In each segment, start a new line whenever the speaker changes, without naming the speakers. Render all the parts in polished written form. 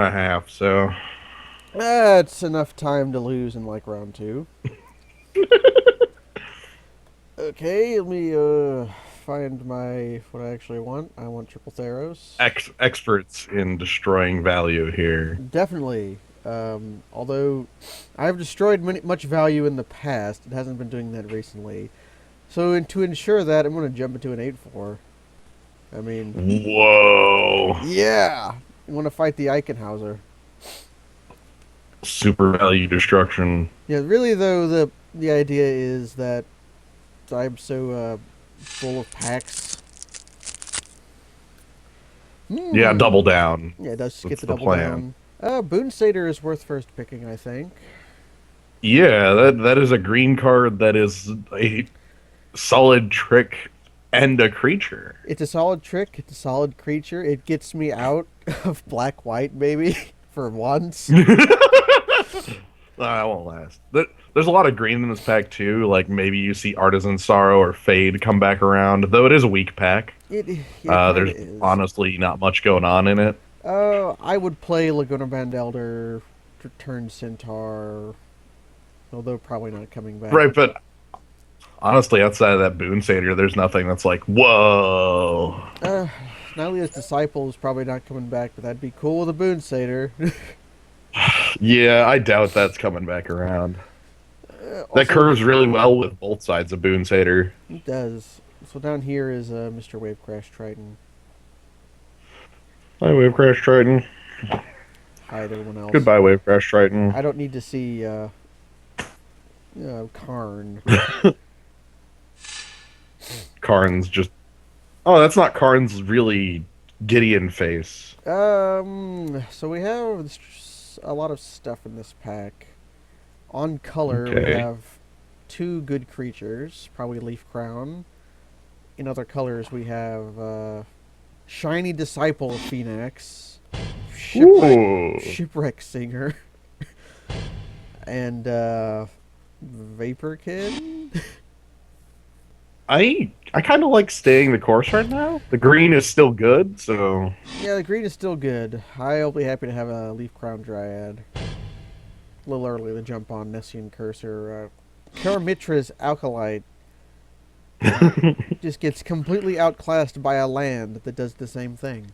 a half, so
That's enough time to lose in like round two. Okay, let me find my what I actually want. I want triple Theros.
experts in destroying value here.
Definitely. Although I've destroyed much value in the past, it hasn't been doing that recently. So to ensure that, I'm going to jump into an 8-4. I mean,
Whoa.
yeah! I want to fight the Eichenhauser.
Super value destruction.
Yeah, really though, the idea is that I'm so full of packs.
Yeah,
Hmm.
double down.
Yeah, it does get
That's
the
the
double
plan.
down. Boone Satyr is worth first picking, I think.
Yeah, that is a green card that is a solid trick and a creature.
It's a solid trick. It's a solid creature. It gets me out of black white, maybe, for once.
That won't last. There's a lot of green in this pack too. Like maybe you see Artisan Sorrow or Fade come back around, though it is a weak pack.
Yeah, it kind
There's
of is.
honestly not much going on in it.
I would play Laguna Band Elder, Return Centaur, although probably not coming back.
Right, but honestly, outside of that Boon Satyr, there's nothing that's like, whoa.
Uh, Nylia's Disciple is probably not coming back, but that'd be cool with a Boone Satyr.
Yeah, I doubt that's coming back around. That
Also,
curves really well with both sides of Boon Satyr.
it does. So down here is Mr. Wave Crash Triton.
Hi, Wave Crash Triton.
Hide everyone else.
Goodbye, Wave Crash Triton.
I don't need to see Karn.
Karn's just. Oh, that's not Karn's really Gideon face.
So we have a lot of stuff in this pack. On color, we
Okay.
have two good creatures, probably Leaf Crown. In other colors, we have Shiny Disciple of Phoenix,
Ooh.
Shipwreck Singer, and Vaporkin.
I kind of like staying the course right now. The green is still good, so
Yeah, the green is still good. I'll be happy to have a Leaf Crown Dryad. A little early to jump on Nessian Cursor. Karamitra's Alkalite just gets completely outclassed by a land that does the same thing.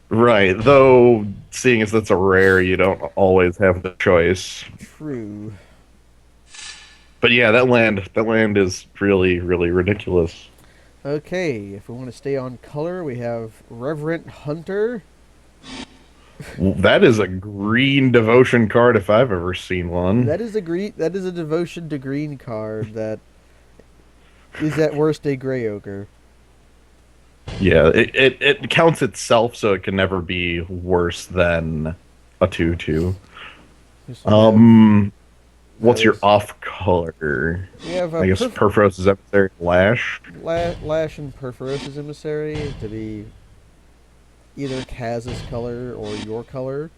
right. Though, seeing as that's a rare, you don't always have the choice.
True.
But yeah, that land is really really ridiculous.
Okay, if we want to stay on color, we have Reverent Hunter.
That is a green devotion card if I've ever seen one.
That is a devotion to green card that is at worst a gray ogre.
Yeah, it counts itself, so it can never be worse than a 2/2.
We also have
Um, what's your
others.
off color?
We have a
I guess Perforos' Emissary Lash.
Lash and Perforos' Emissary to be either Kaz's color or your color.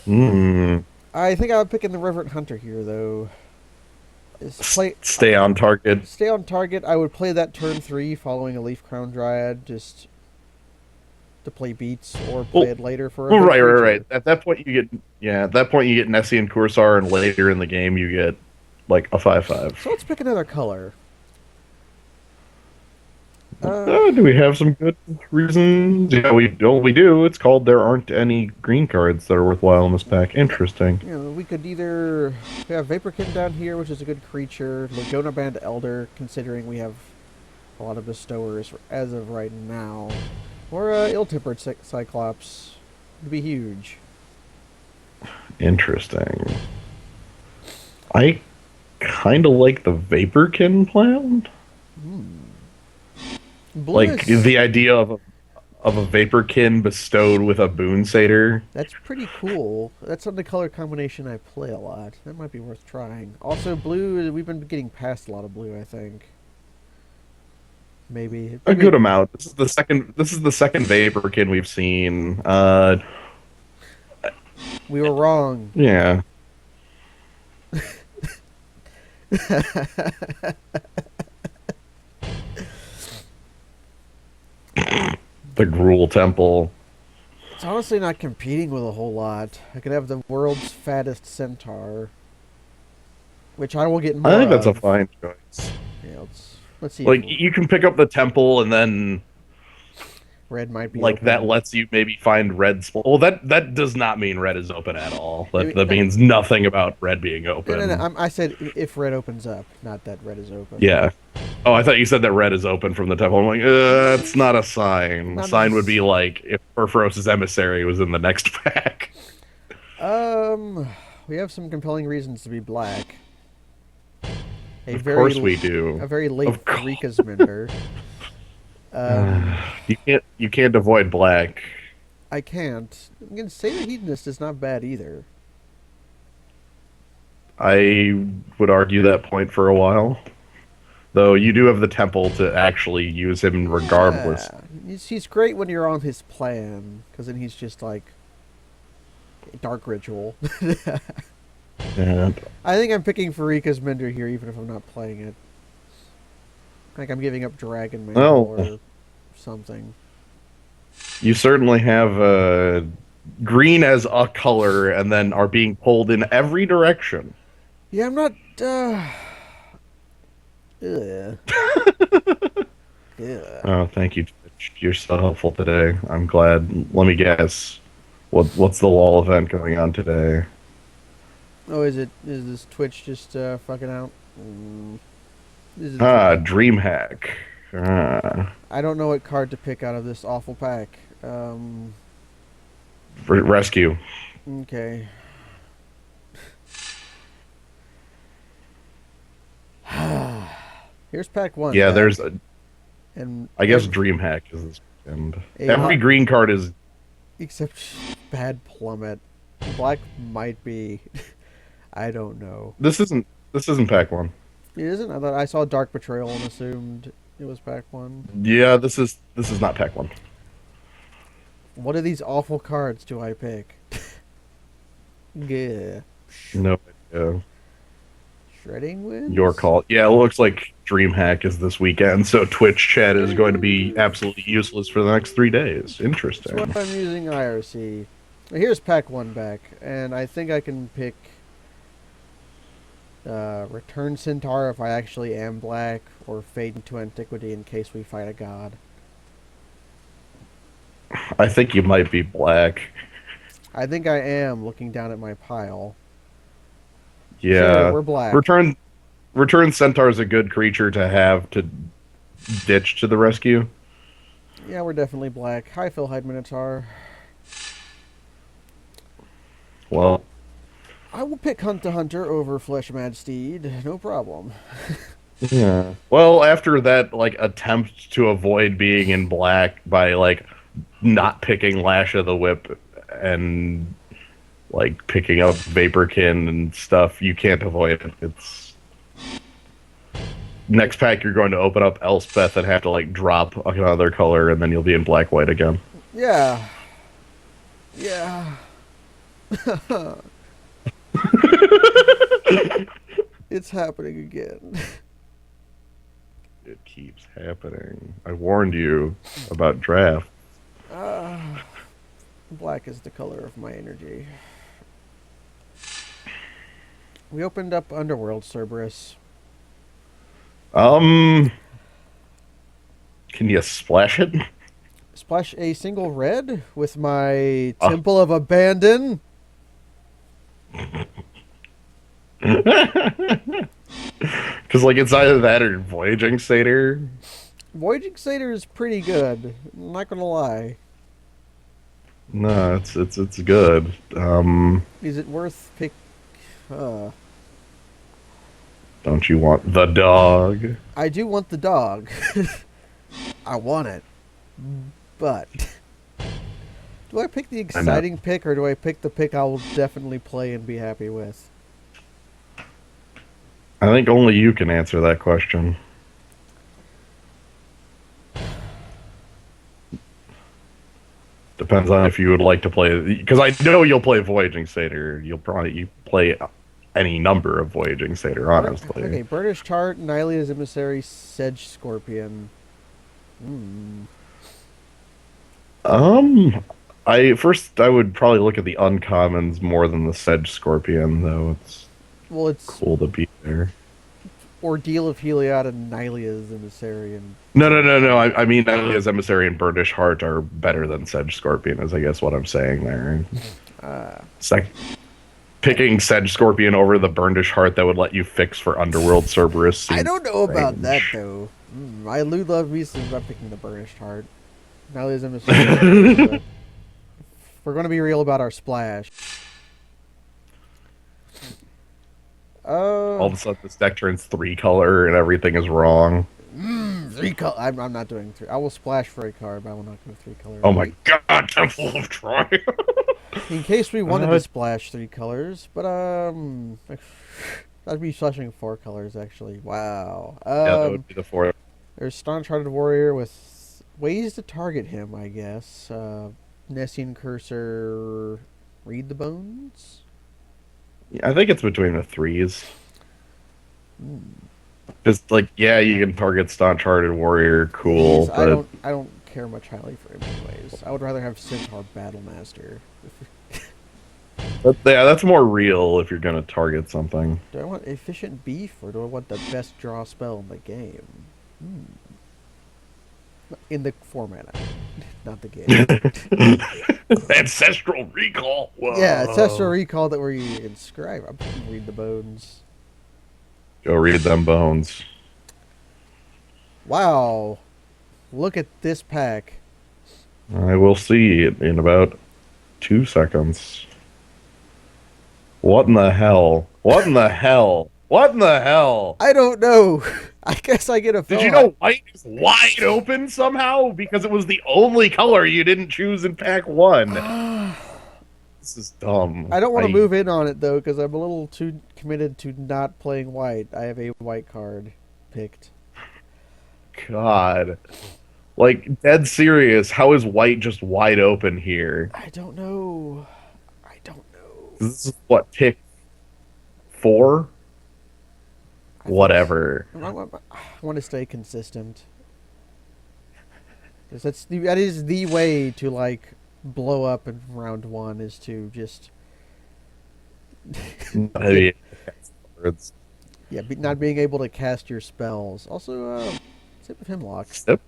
Hmm.
I think I'm picking the Reverent Hunter here, though. Is play
Stay on target.
Stay on target. I would play that turn 3 following a Leaf Crown Dryad just to play beats or play
Well,
it later for a
well,
good
right.
creature.
At that point, you get At that point you get Nessie and Kursar, and later in the game you get like a 5/5.
So let's pick another color.
Do we have some good reasons? Yeah, we don't. We do. It's called "There Aren't Any Green Cards That Are Worthwhile in This Pack." Interesting.
We could either we have Vaporkin down here, which is a good creature. Laguna Band Elder, considering we have a lot of bestowers as of right now, or Ill-Tempered Cyclops. Would be huge.
Interesting. I kind of like the Vaporkin plan.
Blue
Like
is
the idea of a Vaporkin bestowed with a Boon Satyr.
That's pretty cool. That's on the color combination I play a lot. That might be worth trying. Also, blue. We've been getting past a lot of blue. I think
A
maybe
good amount. This is the second Vaporkin we've seen.
we were wrong.
Yeah. The Gruul Temple.
It's honestly not competing with a whole lot. I could have the world's fattest centaur, which I will get
I
more
think that's a
of.
fine choice.
Yeah, let's see if
Like you can pick up the temple, and then
red might be
like that
open.
lets you maybe find red. Well, that does not mean red is open at all.
I
That
mean,
that means nothing about red being
no.
open.
I said if red opens up, not that red is open.
Yeah. Oh, I thought you said that red is open from the temple. I'm like, it's not a sign. A
Not
sign would be
necessarily.
like if Furfuros's emissary was in the next pack.
Um, we have some compelling reasons to be black. A
Of
very,
course we do.
a very late
Of course.
Rika's Mender. Um,
You can't avoid black.
I can't. Again, Sailor Hedonist is not bad either.
I would argue that point for a while. Though you do have the temple to actually use him regardless.
Yeah, he's great when you're on his plan, because then he's just like dark ritual.
And
I think I'm picking Farika's Mender here, even if I'm not playing it. Like I'm giving up Dragon Mantle
well,
or something.
you certainly have green as a color and then are being pulled in every direction.
Yeah, I'm not. Ugh. Ugh.
Oh, thank you, Twitch. You're so helpful today. I'm glad. Let me guess. What's the LOL event going on today?
Oh, is it? Is this Twitch just fucking out? Mm, this is
Ah,
Twitch.
DreamHack. Ah,
I don't know what card to pick out of this awful pack.
rescue.
Okay. Here's pack one
Yeah,
back,
there's a.
and
I guess DreamHack is this weekend.
a
Every
lot
green card is.
except bad plummet. Black might be. I don't know.
This isn't. This isn't pack one.
It isn't. I thought I saw Dark Betrayal and assumed it was pack one.
Yeah, this is not pack one.
What of these awful cards do I pick? Yeah.
No idea.
Shredding Winds?
Your call. Yeah, it looks like DreamHack is this weekend, so Twitch chat is going to be absolutely useless for the next 3 days.
That's
Interesting.
why I'm using IRC. Here's pack one back, and I think I can pick Return Centaur if I actually am black, or Fade into Antiquity in case we fight a god.
I think you might be black.
I think I am looking down at my pile. Sure,
Yeah.
we're black.
Return Centaur is a good creature to have to ditch to the rescue.
Yeah, we're definitely black. Hi, Phil Hyde Minotaur.
Well,
I will pick Hunt the Hunter over Flesh Mad Steed. No problem.
yeah. Well, after that like attempt to avoid being in black by like not picking Lash of the Whip and like picking up Vaporkin and stuff, you can't avoid it. It's next pack you're going to open up Elspeth and have to like drop another color and then you'll be in black white again.
Yeah. Yeah. It's happening again.
It keeps happening. I warned you about draft.
Black is the color of my energy. We opened up Underworld, Cerberus.
Can you splash it?
Splash a single red with my
Oh.
Temple of Abandon.
Because like it's either that or Voyaging Satyr.
Voyaging Satyr is pretty good. I'm not gonna lie.
No, it's good.
Is it worth pick? Uh,
Don't you want the dog?
I do want the dog. I want it, but do I pick the
I know.
exciting pick or do I pick the pick I will definitely play and be happy with?
I think only you can answer that question. Depends on if you would like to play, because I know you'll play Voyaging Satyr. You'll probably play any number of Voyaging Satyr, honestly.
Okay, Burnish Tart, Nylea's Emissary, Sedge Scorpion. Hmm.
Um, I would probably look at the uncommons more than the Sedge Scorpion, though. It's
Well, it's
cool to be there.
Ordeal of Heliod and Nylia's emissary and
No, no,
Burnish
no, no.
Heart.
I mean, Nania's Emissary and Burnish Heart are better than Sedge Scorpion, is I guess what I'm saying there.
Uh,
It's like picking Sedge Scorpion over the Burnish Heart that would let you fix for Underworld Cerberus
I
seems
don't know about that
strange.
though. I do love me some. I'm picking the Burnished Heart. Nylia's emissary is good, but we're going to be real about our splash.
All of a sudden, this deck turns 3 color and everything is wrong.
Three color. I'm not doing three. I will splash for a card, but I will not go three color.
Oh my god, Temple of Troy!
In case we wanted to
Uh,
splash three colors, but I'd be splashing four colors actually. Wow.
yeah, that would be the fourth.
There's Staunch Hearted Warrior with ways to target him, I guess. Nessian Cursor, Read the Bones.
I think it's between the threes. Just like, yeah, you can target Staunch Hearted Warrior, cool,
Please,
but
I don't care much highly for him anyways. I would rather have Centaur Battlemaster.
yeah, that's more real if you're gonna target something.
Do I want efficient beef or do I want the best draw spell in the game? In the format, I mean, not the game.
Ancestral Recall. Whoa.
Yeah, Ancestral Recall that where you inscribe. I'm picking Read the Bones.
Go read them bones.
Wow. Look at this pack.
I will see it in about 2 seconds. What in the hell? What in the hell? What in the hell?
I don't know. I guess I get a
Did you know white is wide open somehow? Because it was the only color you didn't choose in pack one. This is dumb.
I don't want to move in on it though because I'm a little too committed to not playing white. I have a white card picked.
God. Like, dead serious, how is white just wide open here?
I don't know. I don't know.
This is what, pick 4?
I think-
Whatever.
I want to stay consistent. 'Cause that is the way to like blow up in round one is to just
I mean, it's
not being able to cast your spells. Also, Sip of Hemlock.
sip.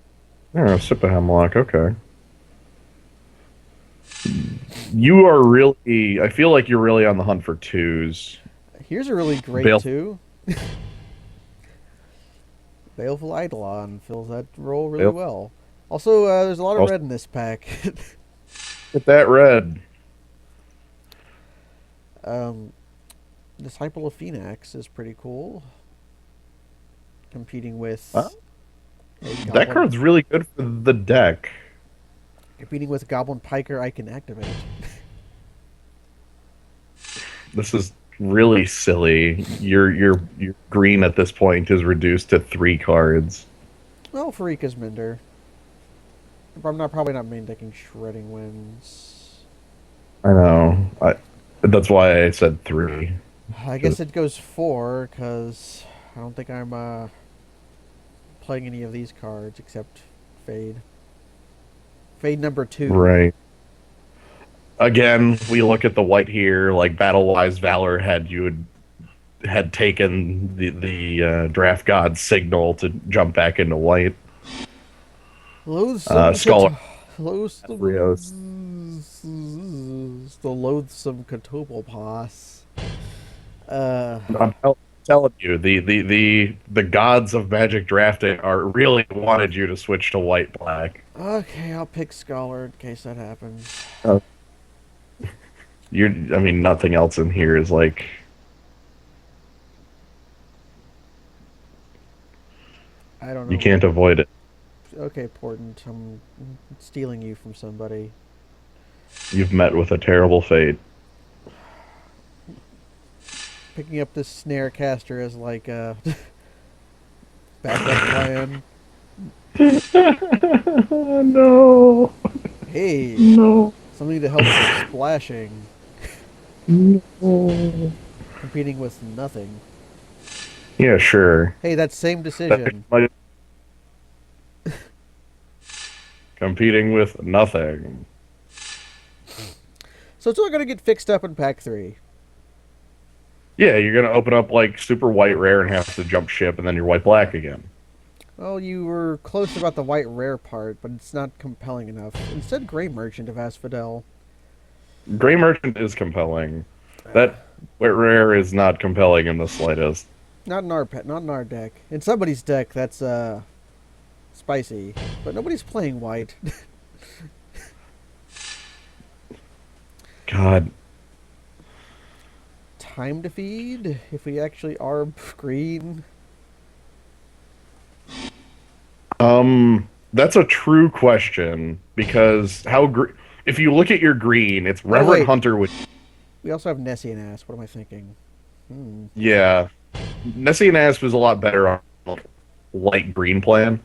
Yeah, sip of hemlock. Okay. You are really. I feel like you're really on the hunt for twos.
Here's a really great
Bale-
two. Baleful Eidolon fills that role really well. Also, there's a lot of red in this pack.
Get that red.
Disciple of Phoenix is pretty cool. Competing with
Huh?
a
That
Goblin-
card's really good for the deck.
competing with Goblin Piker I can activate.
This is really silly. Your green at this point is reduced to 3 cards.
Well, Farika's Minder. I'm probably not main decking Shredding Winds.
I know. That's why I said 3.
I guess it goes 4 because I don't think I'm playing any of these cards except Fade. Fade number 2.
Right. Again, we look at the white here. Like Battle-wise, Valor had taken the Draft God signal to jump back into white.
Loathsome
Scholar.
Loathsome. The loathsome Catopopos.
I'm telling you, the gods of Magic drafting are really wanted you to switch to white black.
Okay, I'll pick Scholar in case that happens.
I mean, nothing else in here is like.
I don't know.
You can't avoid it.
Okay, Portent, I'm stealing you from somebody.
You've met with a terrible fate.
Picking up this Snare Caster as like a backup plan.
No.
Hey,
No.
something to help with splashing.
No.
Competing with nothing.
Yeah, sure.
Hey, that same decision.
Competing with nothing.
So it's all gonna get fixed up in pack 3.
Yeah, you're gonna open up like super white rare and have to jump ship, and then you're white black again.
Well, you were close about the white rare part, but it's not compelling enough. Instead, Gray Merchant of Asphodel.
Gray Merchant is compelling. That white rare is not compelling in the slightest.
Not in our deck. In somebody's deck, that's spicy, but nobody's playing white.
God,
Time to feed. If we actually are green,
that's a true question because if you look at your green, it's
oh
Reverend
wait,
Hunter with
we also have Nessie and Ass. What am I thinking?
yeah. Nessie and Asp is a lot better on light green plan.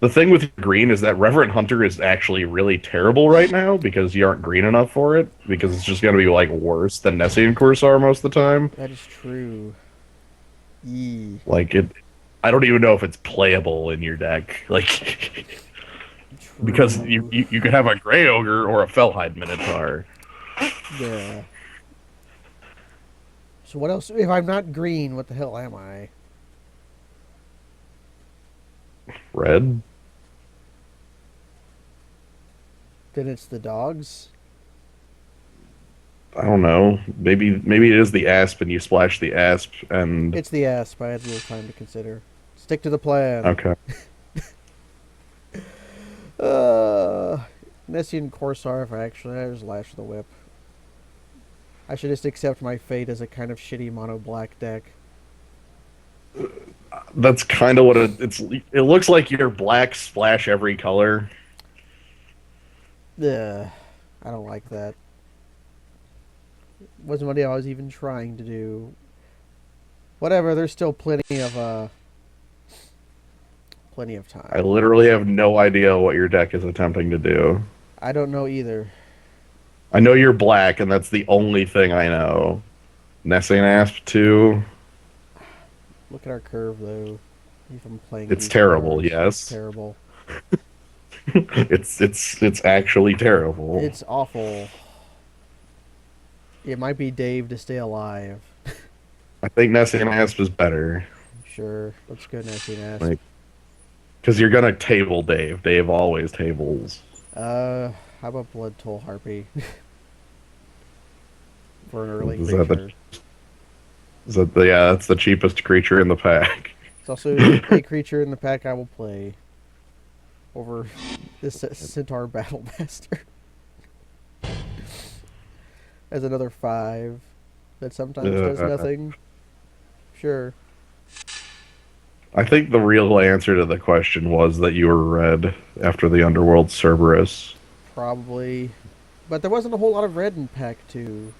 The thing with green is that Reverend Hunter is actually really terrible right now because you aren't green enough for it because it's just going to be like worse than Nessie and Corsair most of the time.
That is true. Yee.
Like it, I don't even know if it's playable in your deck. Like because
True.
you could have a Grey Ogre or a Fellhide Minotaur.
Yeah. So what else? If I'm not green, what the hell am I?
Red.
Then it's the dogs.
I don't know. Maybe it is the Asp and you splash the Asp and
It's the Asp. I had a little time to consider. Stick to the plan.
okay.
Uh, Nessie and Corsair, if I actually, I just Lash the Whip. I should just accept my fate as a kind of shitty mono black deck.
That's kind of what it looks like your black splash every color.
Ugh, I don't like that. Wasn't what I was even trying to do. Whatever, there's still plenty of time.
I literally have no idea what your deck is attempting to do.
I don't know either.
I know you're black, and that's the only thing I know. Nessie and Asp too.
Look at our curve though. If I'm playing
It's
these
terrible.
cards,
Yes,
terrible.
it's actually terrible.
It's awful. It might be Dave to stay alive.
I think Nessie and Asp is better.
Sure, let's go Nessie and Asp.
Like, because you're gonna table Dave. Dave always tables.
How about Blood Toll Harpy for an early
Is that
creature?
yeah, that's the cheapest creature in the pack.
It's also a creature in the pack I will play over this Centaur Battlemaster as another 5 that sometimes does nothing. Sure.
I think the real answer to the question was that you were red after the Underworld Cerberus.
Probably. But there wasn't a whole lot of red in pack 2.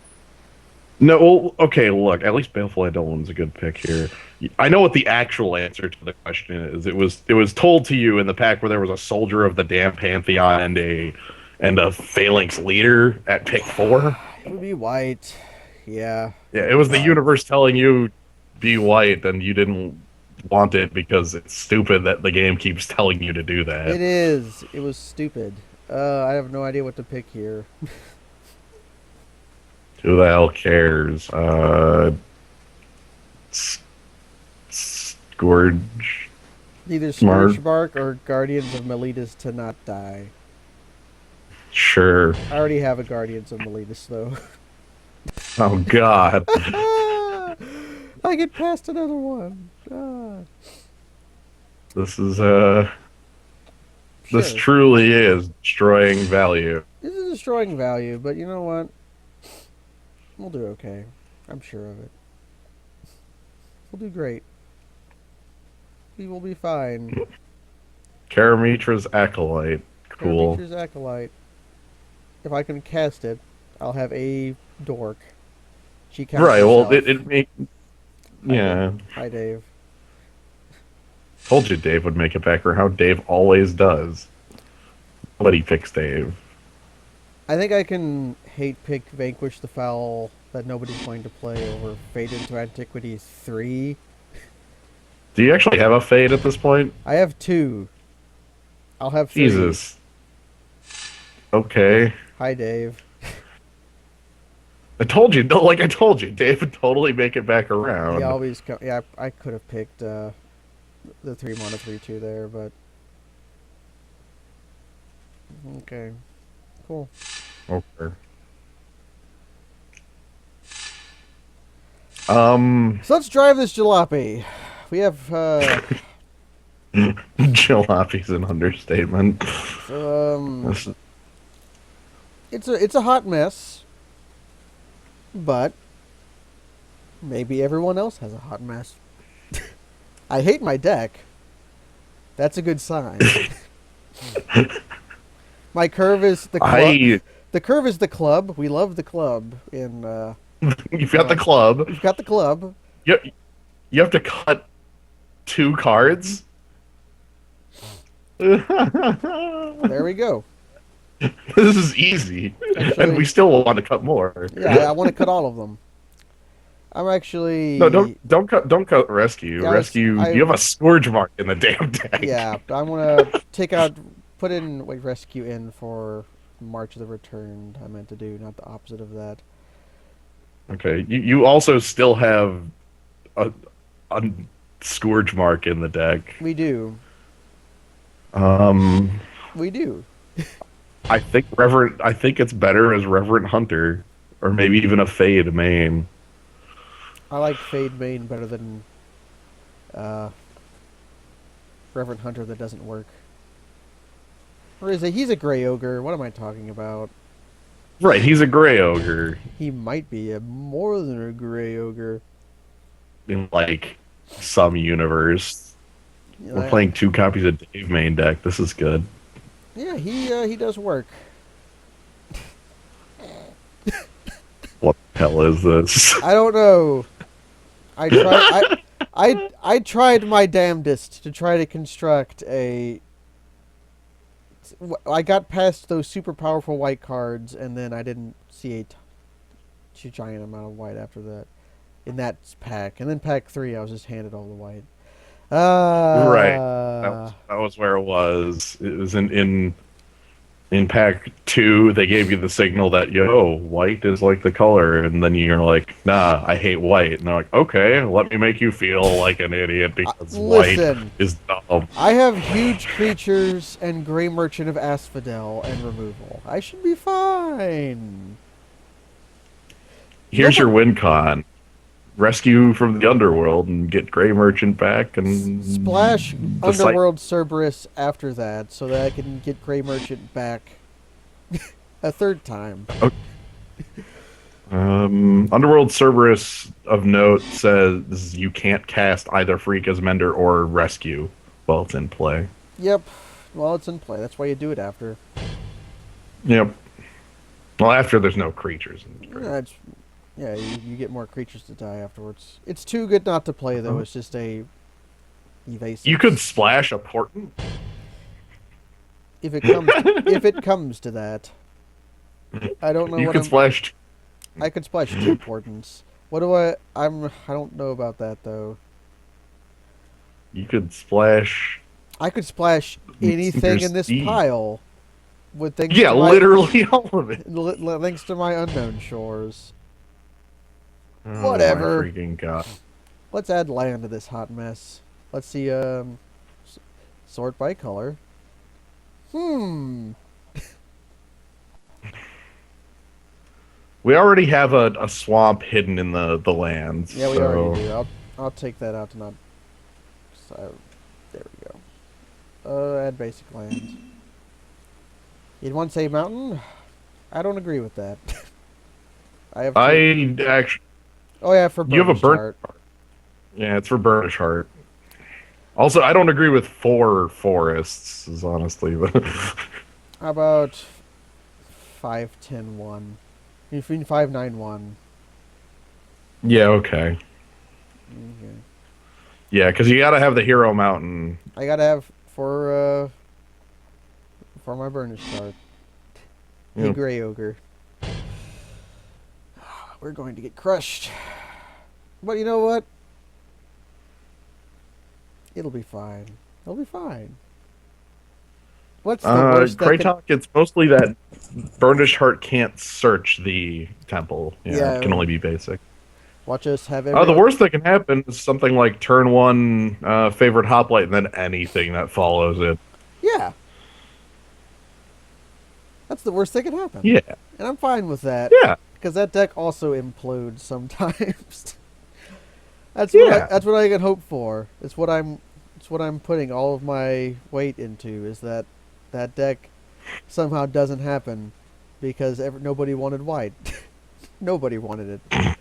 No, well, okay, look, at least Baleful Eidolon's a good pick here. I know what the actual answer to the question is. It was told to you in the pack where there was a Soldier of the Damn Pantheon and a Phalanx leader at pick 4.
It would be white. Yeah.
Yeah, it was the universe telling you be white and you didn't want it because it's stupid that the game keeps telling you to do that.
It is. It was stupid. I have no idea what to pick here.
Who the hell cares? Scourge.
Either
Smart.
Scourge Bark or Guardians of Meletus to not die.
Sure.
I already have a Guardians of Meletus, though.
Oh God.
I get past another one.
This is this
Sure.
truly is destroying value.
This is destroying value, but you know what? We'll do okay. I'm sure of it. We'll do great. We will be fine.
Karamitra's Acolyte. Cool.
Feature's Acolyte. If I can cast it, I'll have a dork. She counts
Right, well
herself.
it make yeah.
Hi, Dave.
Told you Dave would make it back, or how Dave always does. Nobody picks Dave.
I think I can hate pick Vanquish the Foul that nobody's going to play over Fade into Antiquity 3.
Do you actually have a fade at this point?
I have 2. I'll have 3.
Jesus. Okay.
Hi, Dave.
I told you, no, like I told you, Dave would totally make it back
He
around.
always come. Yeah, I could have picked the 3 mana 3/2 there, but okay, cool.
Okay. Um,
So let's drive this jalopy. We have
Jalopy's an understatement.
so
This is-
it's a hot mess, but maybe everyone else has a hot mess. I hate my deck. That's a good sign. My curve is the club.
I,
The curve is the club. We love the club. In
you've got the club.
we've got the club.
You, you have to cut 2 cards. This
There we go.
is easy, and we
Actually,
still want to cut more.
yeah, I want to cut all of them. I'm
No,
actually
don't cut rescue.
yeah,
Rescue. You have a scourge mark in the damn deck.
yeah, I want to take out, put in, wait, rescue in for March of the Returned. I meant to do, not the opposite of that.
Okay. You also still have a, a scourge mark in the deck.
We do,
Um,
we do.
I think Reverend. I think it's better as Reverend Hunter, or maybe even a Fade main.
I like Fade Main better than uh, Reverend Hunter that doesn't work. Or is it? He's a Grey Ogre. What am I talking about?
Right. He's a Gray Ogre
He might be a more than a Grey Ogre.
in like some universe.
You
We're
know,
playing 2 copies of Dave main deck. This is good.
yeah, he does work.
What the hell is this?
I don't know. I tried. I tried my damnedest to try to construct a. I got past those super powerful white cards, and then I didn't see a giant amount of white after that. In that pack, and then pack 3, I was just handed all the white.
Right.
Uh,
That was where it was. It was in pack 2. They gave you the signal that white is like the color, and then you're like, nah, I hate white. And they're like, okay, let me make you feel like an idiot because white
listen,
is dumb.
I have huge creatures and Grey Merchant of Asphodel and removal. I should be fine.
Here's
Nobody-
your win con. Rescue from the underworld and get Gray Merchant back and
Splash
the site.
Underworld Cerberus after that so that I can get Grey Merchant back a third time.
Underworld Cerberus of note says you can't cast either Freaka's Mender or Rescue while it's in play.
Yep. Well, it's in play. That's why you do it after.
Yep. Well, after there's no creatures.
Yeah, you get more creatures to die afterwards. It's too good not to play, though. It's just a evasive.
You could splash a Portent.
if it comes if it comes to that. I don't know
You
what
could splash.
I could splash 2 portents. What do I don't know about that though.
You could splash.
I could splash anything in this
Steam.
pile with things
Yeah,
to my,
literally all of it.
thanks to my unknown shores.
Oh,
Whatever.
my freaking god.
Let's add land to this hot mess. Let's see, sort by color.
We already have a swamp hidden in the lands.
Yeah, we
so.
already do. I'll take that out to not. So, there we go. Add basic land. You'd want to say mountain? I don't agree with that. I have.
I actually.
Oh yeah, for
You have a
Burnished
burnt
Heart.
Yeah, it's for Burnish Heart. Also, I don't agree with 4 forests, is honestly.
How about 5-10-1? Between 5-9-1.
Yeah, okay.
Okay.
Yeah, because you gotta have the Hero Mountain.
I gotta have for my Burnished Heart. Hey,
Yeah.
Grey Ogre. We're going to get crushed. But you know what? It'll be fine. It'll be fine. What's the worst that can?
Kraytok, it's mostly that Burnished Heart can't search the temple. Yeah, it can
Yeah,
only be basic.
watch us have every
The
other.
worst that can happen is something like turn one favorite hoplite and then anything that follows it.
Yeah, that's the worst that can happen,
Yeah,
and I'm fine with that
yeah,
because that deck also implodes sometimes.
yeah.
That's what I can hope for. It's what I'm putting all of my weight into is that that deck somehow doesn't happen because nobody wanted white. Nobody wanted it.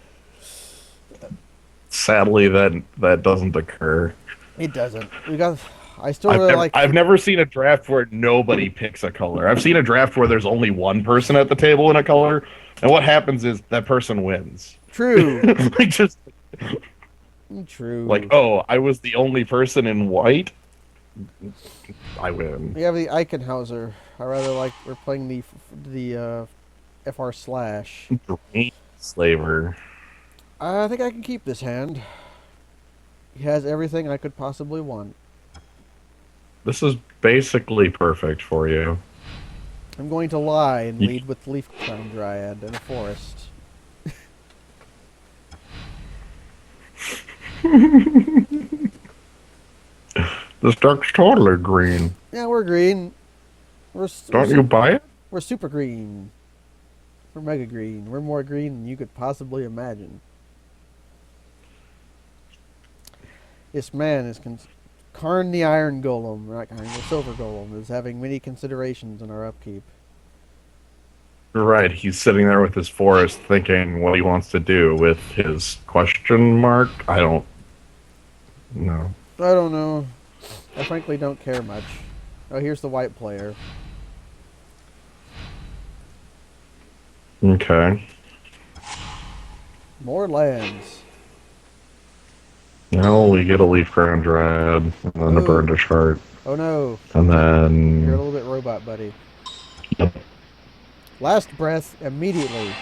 Sadly, that doesn't occur.
It doesn't. We got. I still really like.
I've never seen a draft where nobody picks a color. I've seen a draft where there's only one person at the table in a color, and what happens is that person wins.
True.
Like just like,
True.
oh, I was the only person in white. I win.
We have the Eichenhauser. I rather like we're playing the FR slash.
Drain Slaver.
I think I can keep this hand. He has everything I could possibly want.
This is basically perfect for you.
I'm going to lie and
You-
lead with Leaf Crown Dryad and a forest.
This duck's totally green.
Yeah, we're green.
Don't you buy it?
We're super green. We're mega green. We're more green than you could possibly imagine. This man is Karn the Iron Golem, not Karn the Silver Golem, is having many considerations in our upkeep.
Right, he's sitting there with his forest thinking what he wants to do with his question mark. I don't know.
I don't know. I frankly don't care much. Oh, here's the white player.
Okay.
More lands.
Now we get a Leaf Crown Dryad, and then a
Ooh.
Burnished Heart,
Oh no.
and
You're a
then...
little bit robot, buddy. Last breath immediately.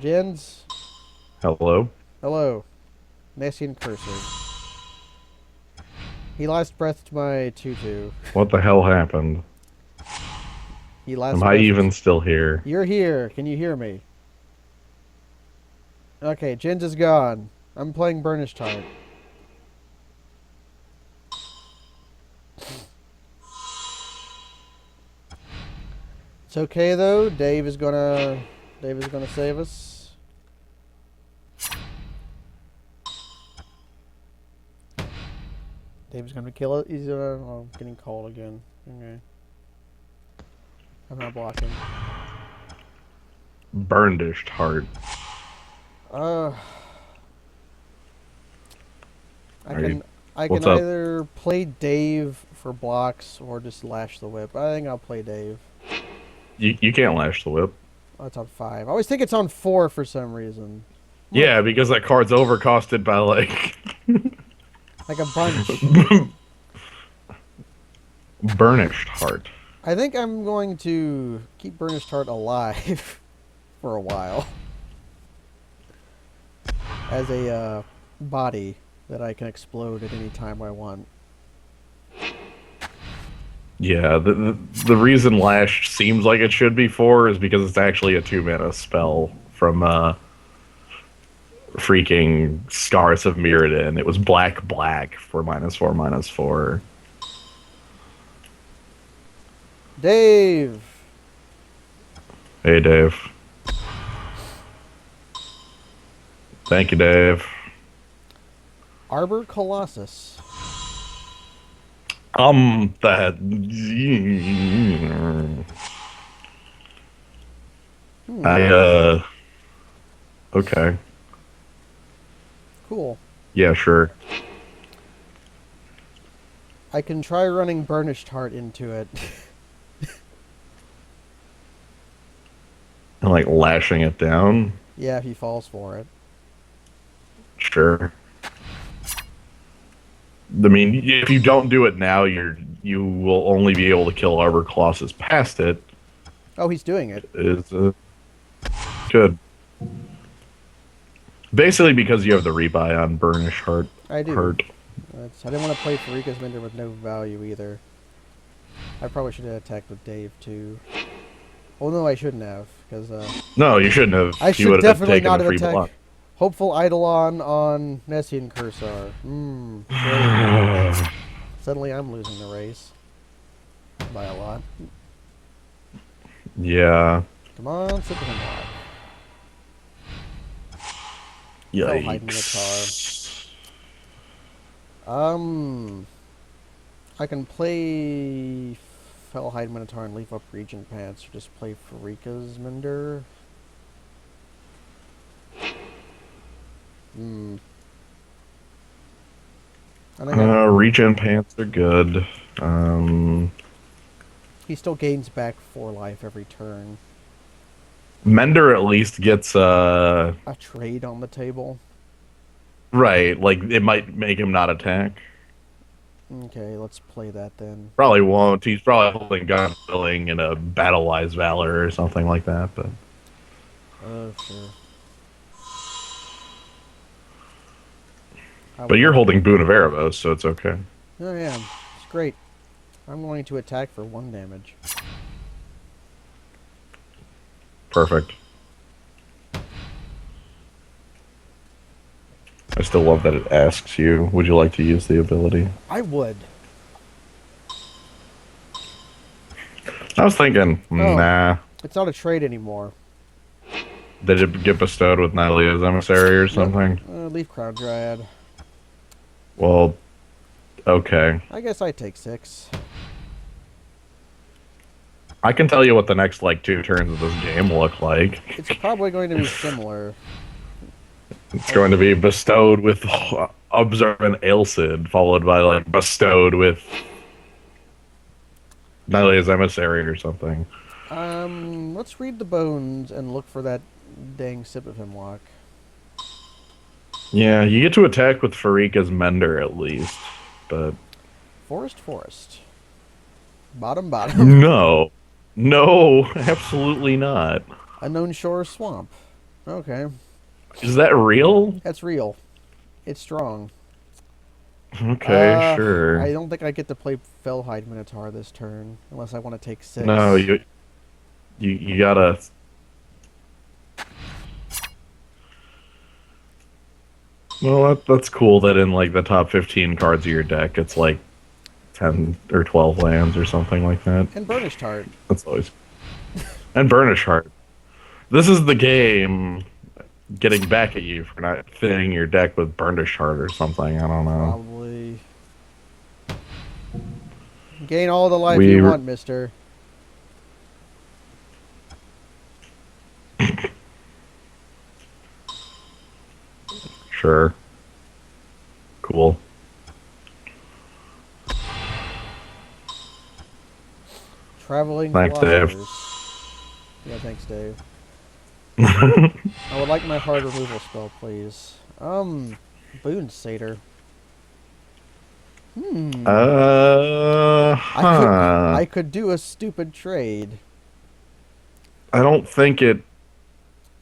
Jens.
Hello?
Hello. Messian Cursor. He last breathed my 2-2.
What the hell happened?
He last
Am I
breathed-
even still here?
You're here. Can you hear me? Okay, Jens is gone. I'm playing Burnished Heart. It's okay though. Dave is gonna save us. Dave's gonna kill it. He's getting called again. Okay. I'm not blocking.
Burnished Heart.
Uh, I
Are
can
you-
I can
what's up?
either play Dave for blocks or just lash the whip. I think I'll play Dave.
You can't lash the whip.
Oh, it's on 5. I always think it's on 4 for some reason.
Yeah, because that card's overcosted by like...
Like a bunch.
Burnished Heart.
I think I'm going to keep Burnished Heart alive for a while. As a body that I can explode at any time I want.
Yeah, the reason Lash seems like it should be 4 is because it's actually a 2-mana spell from freaking Scars of Mirrodin. It was black for -4/-4.
Dave!
Hey, Dave. Thank you, Dave.
Arbor Colossus.
That. Okay.
Cool.
Yeah, sure.
I can try running Burnished Heart into it.
And like lashing it down.
Yeah, if he falls for it.
Sure. I mean, if you don't do it now, you will only be able to kill Arbor Colossus past it.
Oh, he's doing it.
Is good. Basically, because you have the rebuy on Burnish Heart.
I do.
Heart.
I didn't want to play Farika's Mender with no value either. I probably should have attacked with Dave too. Well, no, I shouldn't have, because
No, you shouldn't have.
I
He
should
would have
definitely
taken
not
the
have
free
attacked
block.
Hopeful Eidolon on Nessian Cursor. Shame. Suddenly I'm losing the race. By a lot.
Yeah.
Come on, sit him off. Fellhide Minotaur.
Yikes.
I can play Fellhide Minotaur and leave up Regent Pants, or just play Farika's Mender. Hmm. I think
Regen pants are good.
he still gains back 4 life every turn.
Mender at least gets
A trade on the table.
right. Like it might make him not attack.
Okay, let's play that then.
Probably won't. He's probably holding gun filling in a battle wise valor or something like that. But
Oh, sure.
you're holding Boon of Erebos, so it's okay.
Oh, yeah. It's great. I'm going to attack for 1 damage.
Perfect. I still love that it asks you, would you like to use the ability?
I would.
I was thinking, nah.
It's not a trade anymore.
Did it get bestowed with Nylea's Emissary or something?
Leaf Crown Dryad.
Well, okay.
I guess I take 6.
I can tell you what the next, like, 2 turns of this game look like.
It's probably going to be similar.
It's going to be bestowed with Observant Ailsid, followed by, like, bestowed with Nylea's Emissary or something.
Let's read the bones and look for that dang Sip of Hemlock.
Yeah, you get to attack with Farika's Mender at least, but...
Forest. Bottom.
No. No, absolutely not.
Unknown Shore Swamp. Okay.
Is that real?
That's real. It's strong.
Okay, sure.
I don't think I get to play Fellhide Minotaur this turn, unless I want to take 6.
No, you gotta... Well, that's cool that in, like, the top 15 cards of your deck, it's, like, 10 or 12 lands or something like that.
And Burnished Heart.
That's always... And Burnish Heart. This is the game getting back at you for not filling your deck with Burnish Heart or something, I don't know.
Probably. Gain all the life you want, mister.
Sure. Cool.
Traveling
Thanks,
Philosophers.
Dave.
Yeah, thanks, Dave. I would like my hard removal spell, please. Boon Satyr. I could do a stupid trade.
I don't think it...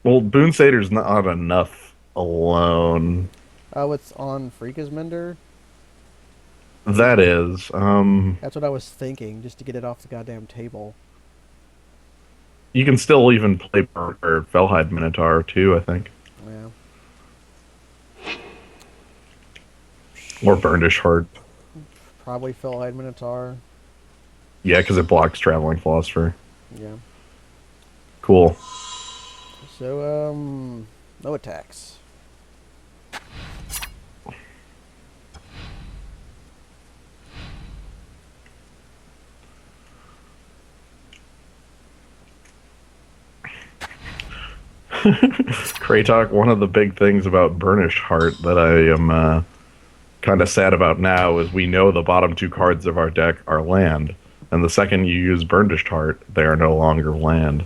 Well, Boon Satyr's not enough alone.
Oh, it's on Freaka's Mender?
That is.
That's what I was thinking, just to get it off the goddamn table.
You can still even play Fellhide Minotaur, too, I think.
Yeah.
Or Burnish Heart.
Probably Fellhide Minotaur.
Yeah, because it blocks Traveling Philosopher.
Yeah.
Cool.
So, no attacks.
Kratok, one of the big things about Burnished Heart that I am kind of sad about now is we know the bottom 2 cards of our deck are land. And the second you use Burnished Heart, they are no longer land.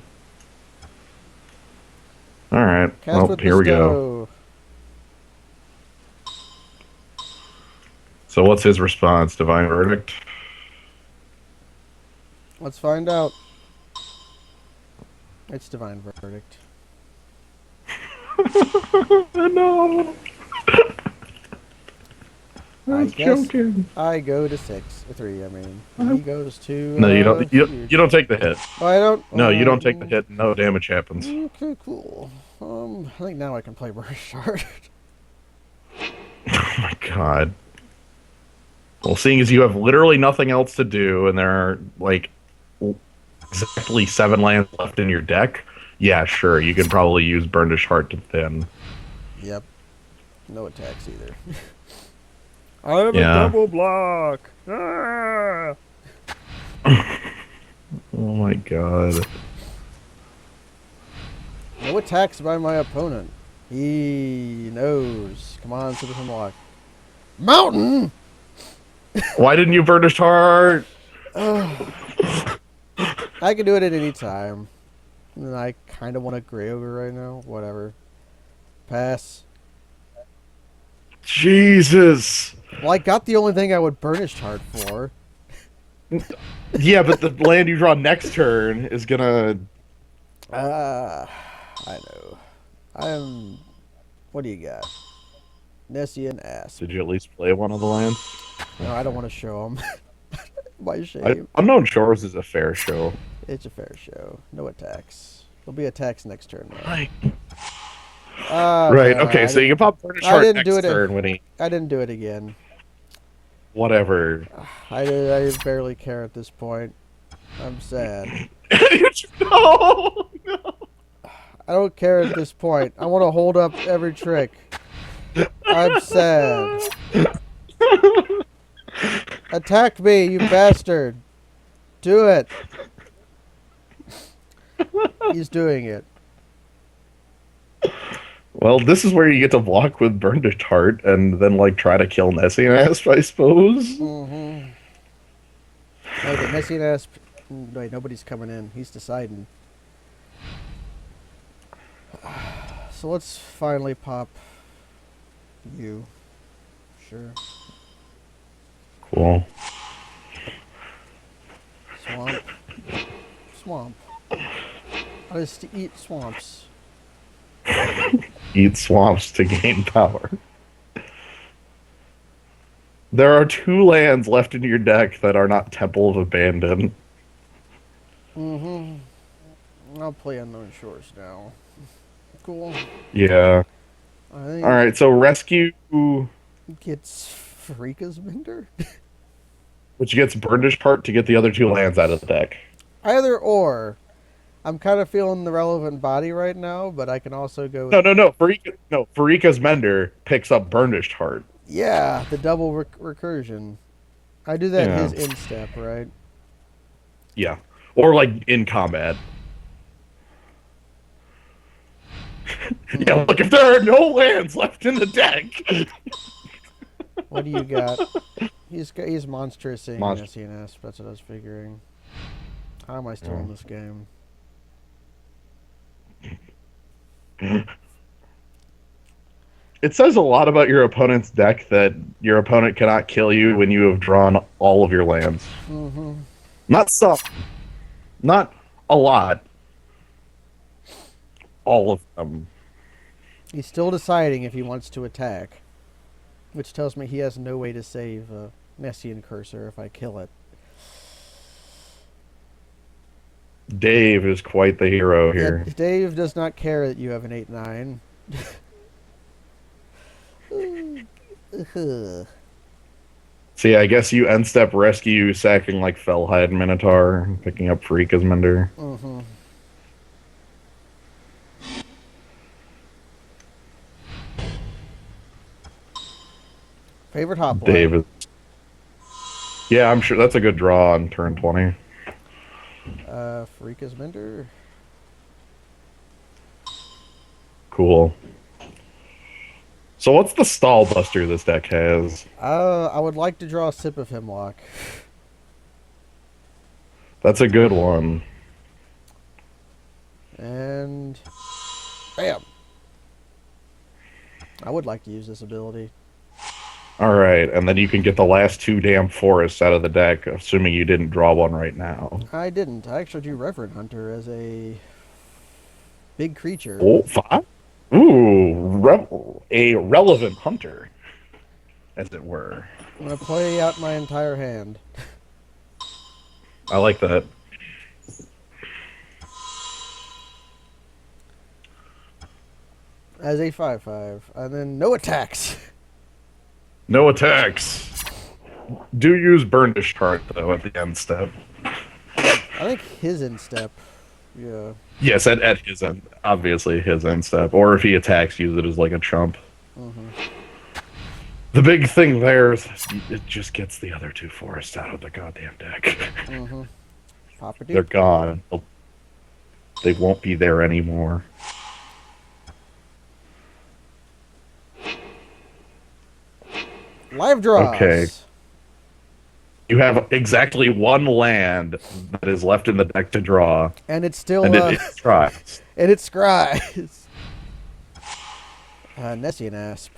Alright, well, here we go. So what's his response? Divine Verdict?
Let's find out. It's Divine Verdict.
No, I
I
was
guess
joking.
I go to 6 or 3. I mean, and he goes to
No, you don't. You
huge.
don't take the hit.
Oh, I don't.
No, you don't take the hit. No damage happens.
Okay, cool. I think now I can play Burst Shard.
Oh my god. Well, seeing as you have literally nothing else to do, and there are like exactly 7 lands left in your deck, yeah, sure, you can probably use Burnished Heart to thin.
Yep. No attacks either. I have a
Yeah.
double block. Ah!
Oh my god.
No attacks by my opponent. He knows. Come on, Citizen Block. Mountain!
Why didn't you Burnished Heart?
I can do it at any time. And I kind of want a Gray Ogre right now. Whatever. Pass.
Jesus.
Well, I got the only thing I would Burnished Heart for.
Yeah, but the land you draw next turn is gonna.
Ah, I know. What do you got? Nessian Asp.
Did you at least play one of the lands?
No, I don't want to show them. My shame.
Unknown Shores is a fair show.
It's a fair show. No attacks. There'll be attacks next turn, though.
Right.
Ah,
Right.
man,
Okay. So you can pop Burnished
I
Heart
didn't
next
do it.
turn when he.
I didn't do it again.
Whatever.
I barely care at this point. I'm sad.
No.
I don't care at this point. I want to hold up every trick. I'm sad. Attack me, you bastard. Do it. He's doing it.
Well, this is where you get to block with Burnished Heart and then like try to kill Nessie and Asp, I suppose.
Mm-hmm. Okay, Messian Asp. Wait, nobody's coming in. He's deciding. So let's finally pop you. Sure.
Cool.
Swamp. Swamp. I just eat swamps.
Eat swamps to gain power. There are 2 lands left in your deck that are not Temple of Abandon.
Mm-hmm. I'll play Unknown Shores now. Cool.
Yeah.
I think
Alright, so rescue,
gets Freaka's Bender?
which gets Burnished Heart to get the other 2 lands out of the deck.
Either or. I'm kind of feeling the relevant body right now, but I can also go with...
No. Farika's Mender picks up Burnished Heart.
Yeah, the double recursion. I do that
Yeah.
his instep, right?
Yeah. Or like in combat. Yeah, look, if there are no lands left in the deck.
What do you got? He's monstrous in
Monster.
CNS. That's what I was figuring. How am I still in this game?
It says a lot about your opponent's deck that your opponent cannot kill you when you have drawn all of your lands.
Mm-hmm.
Not some. Not a lot. All of them.
He's still deciding if he wants to attack, which tells me he has no way to save Nessian Cursor if I kill it.
Dave is quite the hero
Yeah,
here.
Dave does not care that you have an 8/9.
See, I guess you end step rescue, sacking like Fellhide Minotaur, picking up Farika's Mender.
Mm-hmm. Favorite hop line?
Dave is. Yeah, I'm sure that's a good draw on turn 20.
Farika's Bender.
Cool. So what's the stall buster this deck has?
I would like to draw a Sip of Hemlock.
That's a good one.
And bam. I would like to use this ability.
Alright, and then you can get the last 2 damn forests out of the deck, assuming you didn't draw one right now.
I didn't. I actually drew Reverend Hunter as a big creature.
Oh, 5? Ooh, a relevant hunter, as it were.
I'm gonna play out my entire hand
I like that.
as a 5/5, and then no attacks.
No attacks. Do use Burnish Heart, though, at the end step.
I think his instep. Yeah.
Yes, at his end. Obviously, his end step. Or if he attacks, use it as like a chump.
Mm-hmm.
The big thing there is it just gets the other two forests out of the goddamn deck.
Mm-hmm. Papa
They're
Duke.
gone. They won't be there anymore.
Live draws.
Okay. You have exactly one land that is left in the deck to draw,
And it's still
and it tries.
and it's Scries. Nessian Asp.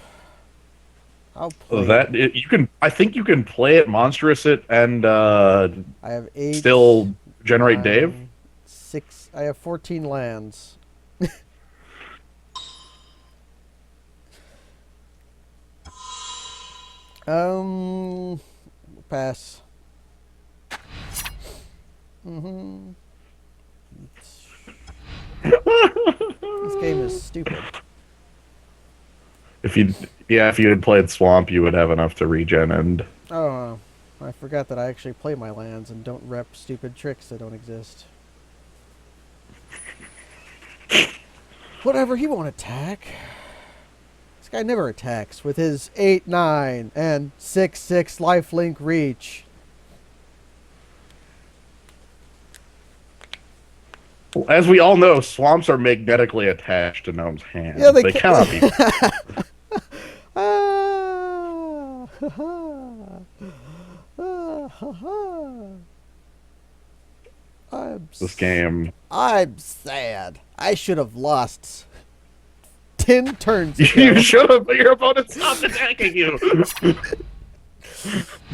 I'll play.
You can. I think you can play it, monstrous it, and
I have 8.
still generate
9,
Dave.
6. I have 14 lands. Pass. Mm-hmm. This game is stupid.
If you had played Swamp, you would have enough to regen, and
Oh, I forgot that I actually play my lands and don't rep stupid tricks that don't exist. Whatever, he won't attack. This guy never attacks with his 8/9 and 6/6 lifelink reach.
as we all know, swamps are magnetically attached to Gnome's hand.
Yeah, they
cannot be.
Ah, ha, ha.
This game.
I'm sad. I should have lost 10 turns ago.
You should have, but your opponent stopped attacking you.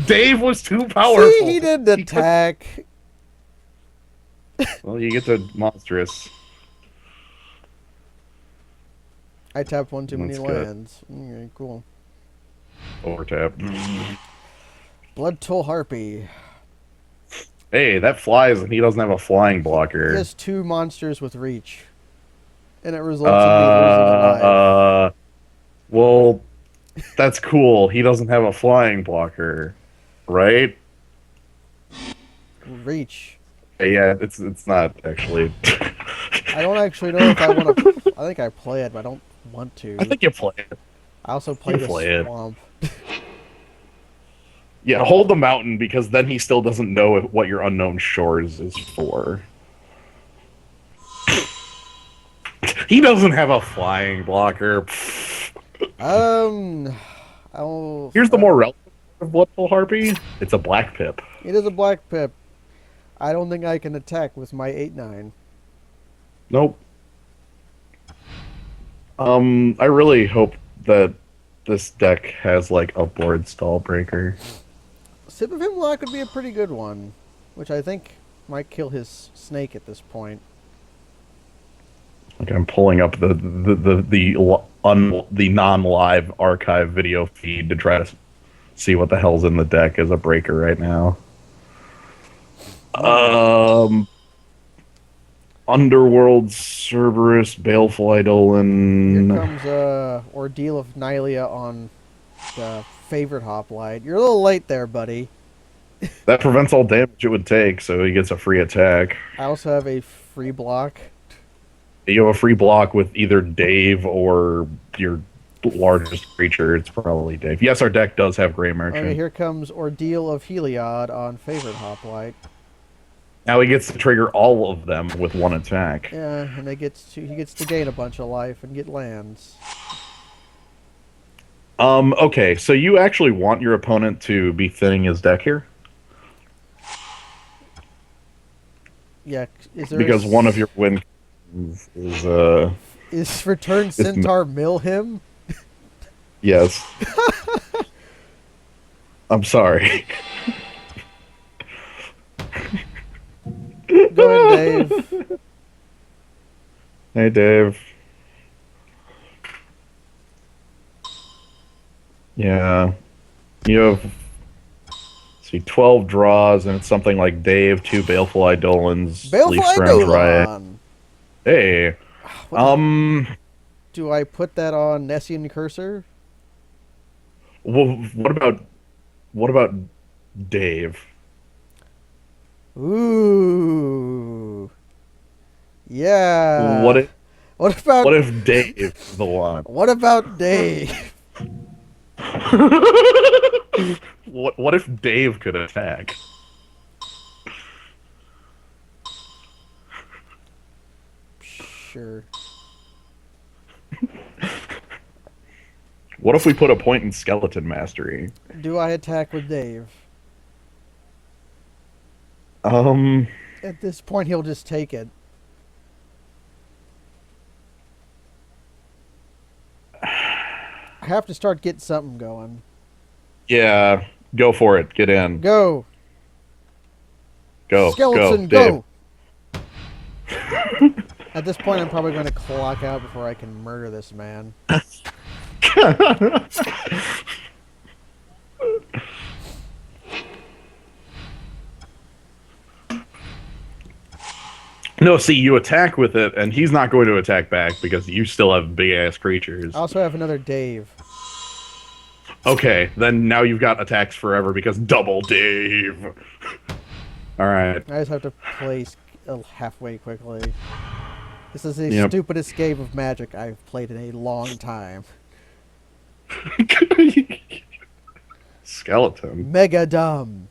Dave was too powerful.
See, he didn't attack.
Well, you get the monstrous.
I tapped one too many
That's good.
lands. Okay, cool.
Overtap.
Blood Toll Harpy.
Hey, that flies, and he doesn't have a flying blocker.
He has 2 monsters with reach. And it results in me losing a life.
Well, that's cool. He doesn't have a flying blocker, right?
Reach.
Yeah, it's not actually.
I don't actually know if I want to. I think I play it, but I don't want to.
I think you play it.
I also play the
play it.
Swamp.
Yeah, hold the mountain because then he still doesn't know what your unknown shores is for. He doesn't have a flying blocker. Here's the more relevant of Bloodful Harpy. It's a black pip.
It is a black pip. I don't think I can attack with my 8/9.
Nope. I really hope that this deck has like a board stall breaker.
Sip of Hemlock would be a pretty good one, which I think might kill his snake at this point.
Like I'm pulling up the non-live archive video feed to try to see what the hell's in the deck as a breaker right now. Underworld, Cerberus, Baleful Eidolon.
Here comes Ordeal of Nylea on the favorite hoplite. You're a little late there, buddy.
That prevents all damage it would take, so he gets a free attack.
I also have a free block.
You have a free block with either Dave or your largest creature. It's probably Dave. Yes, our deck does have Grey Merchant.
Okay, here comes Ordeal of Heliod on favorite hoplite.
Now he gets to trigger all of them with one attack.
Yeah, and he gets to gain a bunch of life and get lands.
Okay, so you actually want your opponent to be thinning his deck here?
Yeah, is there
Because one of your win
is Return Centaur Milhim?
Yes. I'm sorry.
Go ahead, Dave.
Hey, Dave. Yeah. You have, see, 12 draws, and it's something like Dave, two Baleful Eidolons,
Baleful
Leaf Strands Riot.
Eidolon!
Hey.
What the,
Um,
do I put that on Nessian Cursor?
what about Dave?
Ooh.
What
Yeah.
if
What about
what if Dave is the one?
what about Dave?
What if Dave could attack?
Sure.
What if we put a point in Skeleton Mastery?
Do I attack with Dave?
Um,
At this point, he'll just take it. I have to start getting something going.
yeah, go for it. Get in.
Go!
Go,
Skeleton,
Dave.
go! At this point, I'm probably going to clock out before I can murder this man.
No, see, you attack with it, and he's not going to attack back because you still have big ass creatures.
I also have another Dave.
Okay, then now you've got attacks forever because double Dave. All right.
I just have to place halfway quickly. This is the
Yep.
stupidest game of Magic I've played in a long time.
Skeleton.
Mega dumb.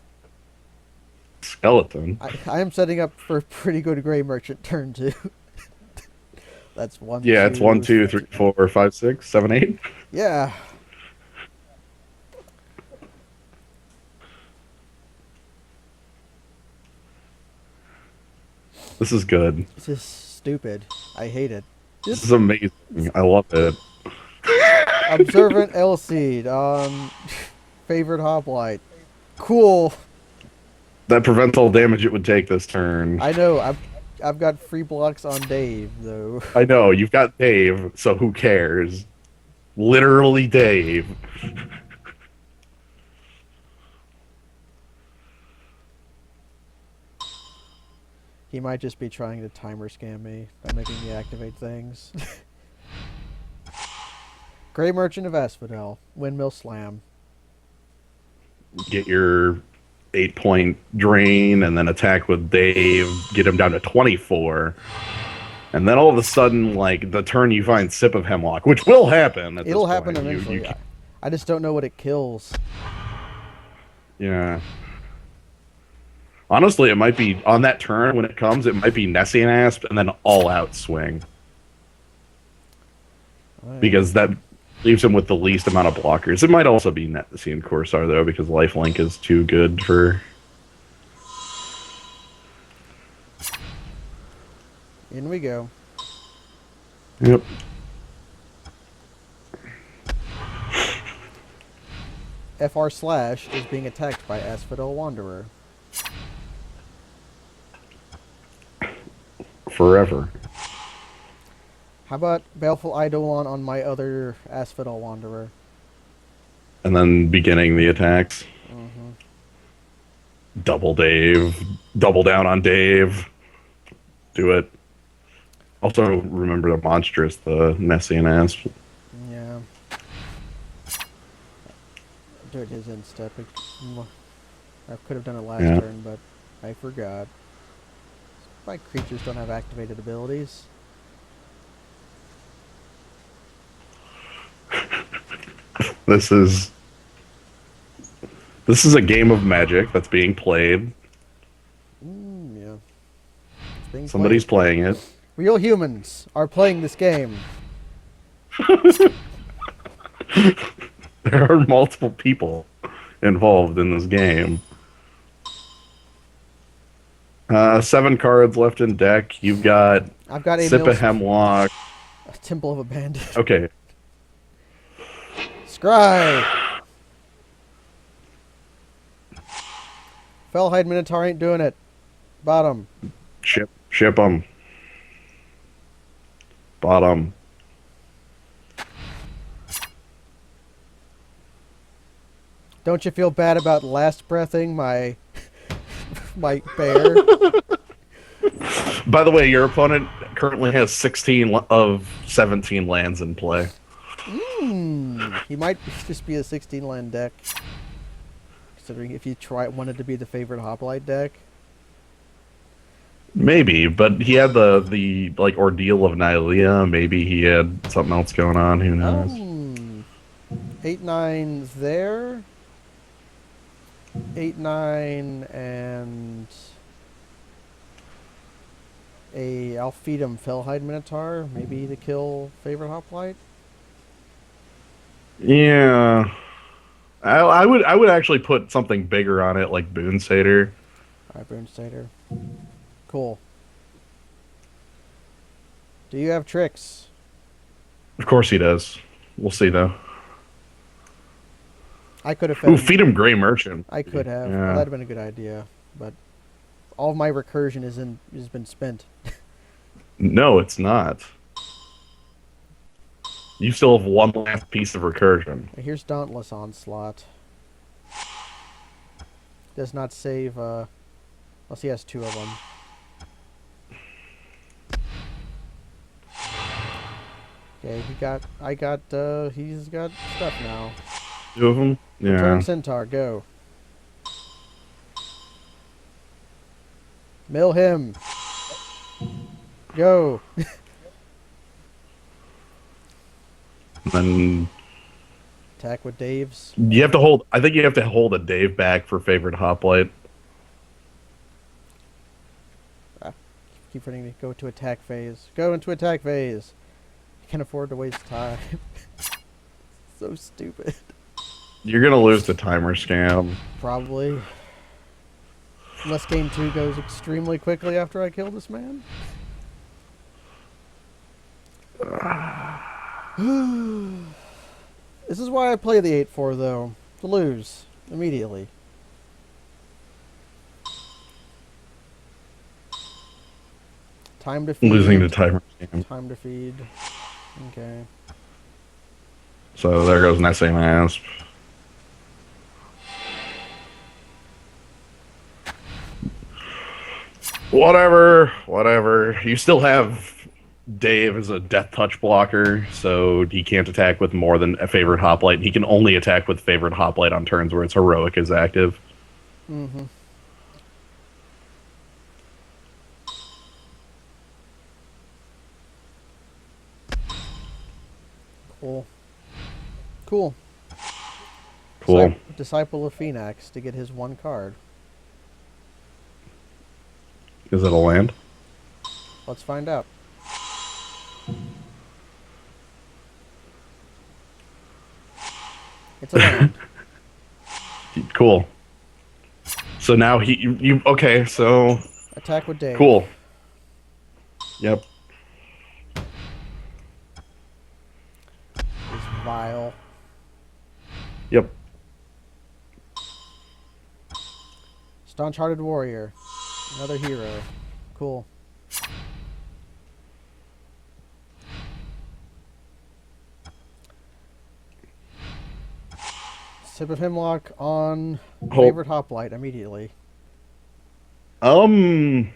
Skeleton.
I am setting up for a pretty good Gray Merchant turn 2. That's one.
Yeah, it's 1, 2, 3, 4, 5, 6, 7, 8.
Yeah.
This is good.
This is stupid. I hate it.
This is amazing. I love it.
Observant Elseed on favorite hoplite. Cool.
That prevents all damage it would take this turn.
I know. I've got free blocks on Dave though.
I know, you've got Dave, so who cares? Literally Dave.
He might just be trying to timer scam me by making me activate things. Gray Merchant of Asphodel. Windmill Slam.
Get your 8-point drain and then attack with Dave, get him down to 24. And then all of a sudden, like, the turn you find Sip of Hemlock, which will happen at
It'll
this
happen
point.
eventually. I just don't know what it kills.
Yeah. Honestly, it might be on that turn when it comes, it might be Nessie and Asp and then all out swing. Because that leaves him with the least amount of blockers. It might also be Nessie and Corsair, though, because Lifelink is too good for.
In we go.
Yep.
FR slash is being attacked by Asphodel Wanderer.
Forever.
How about Baleful Eidolon on my other Asphodel Wanderer?
And then beginning the attacks.
Mm-hmm.
Double Dave. Double down on Dave. Do it. Also, remember the monstrous, the Nessie and Asp.
Yeah. Do it his instep. I could have done it last turn, but I forgot. My creatures don't have activated abilities.
This is a game of Magic that's being played.
Yeah. It's being
Somebody's playing it.
Real humans are playing this game.
There are multiple people involved in this game. 7 cards left in deck. You've got
I've got a
Sip of Hemlock.
A Temple of Abandon.
Okay.
Scry! Fellhide Minotaur ain't doing it. Bottom.
Ship them.
Don't you feel bad about last breathing my my bear?
By the way, your opponent currently has 16 of 17 lands in play.
He might just be a 16 land deck. Considering if you wanted to be the favorite hoplite deck.
Maybe, but he had the like ordeal of Nylea. Maybe he had something else going on. Who knows?
8/9's there. 8/9 and a Alfedum Fellhide Minotaur, maybe to kill favorite hoplite.
Yeah, I would actually put something bigger on it, like Boon Satyr.
Alright, Boonstater. Cool. Do you have tricks?
Of course he does. We'll see though.
I could have fed
Ooh,
him.
feed him Gray Merchant.
I could have.
Yeah.
Well, that'd have been a good idea, but all of my recursion has been spent.
No, it's not. You still have one last piece of recursion.
Here's Dauntless Onslaught. Does not save. Unless he has 2 of them. Okay, he's got stuff now.
2 of them. Yeah.
Return Centaur, go. Mill him. Go.
And
Attack with Dave's.
you have to hold. I think you have to hold a Dave back for favorite hoplite.
Keep forgetting to go to attack phase. Go into attack phase. I can't afford to waste time. So stupid.
You're gonna lose the timer scam.
Probably. Unless game 2 goes extremely quickly after I kill this man. This is why I play the 8/4 though. To lose immediately. Time to feed.
Losing the timer scam.
Time to feed. Okay.
So there goes Nessing Asp. Whatever. You still have Dave as a death touch blocker, so he can't attack with more than a favorite hoplite. He can only attack with favorite hoplite on turns where its heroic is active.
Mm-hmm. Cool. Disciple of Phoenix to get his 1 card.
Is it a land?
Let's find out. It's a land.
Cool. So now you okay, so
Attack with Dave.
cool. Yep.
Is vile.
Yep.
Staunch Hearted Warrior. Another hero. Cool. Sip of Hemlock on favorite hoplite immediately. It's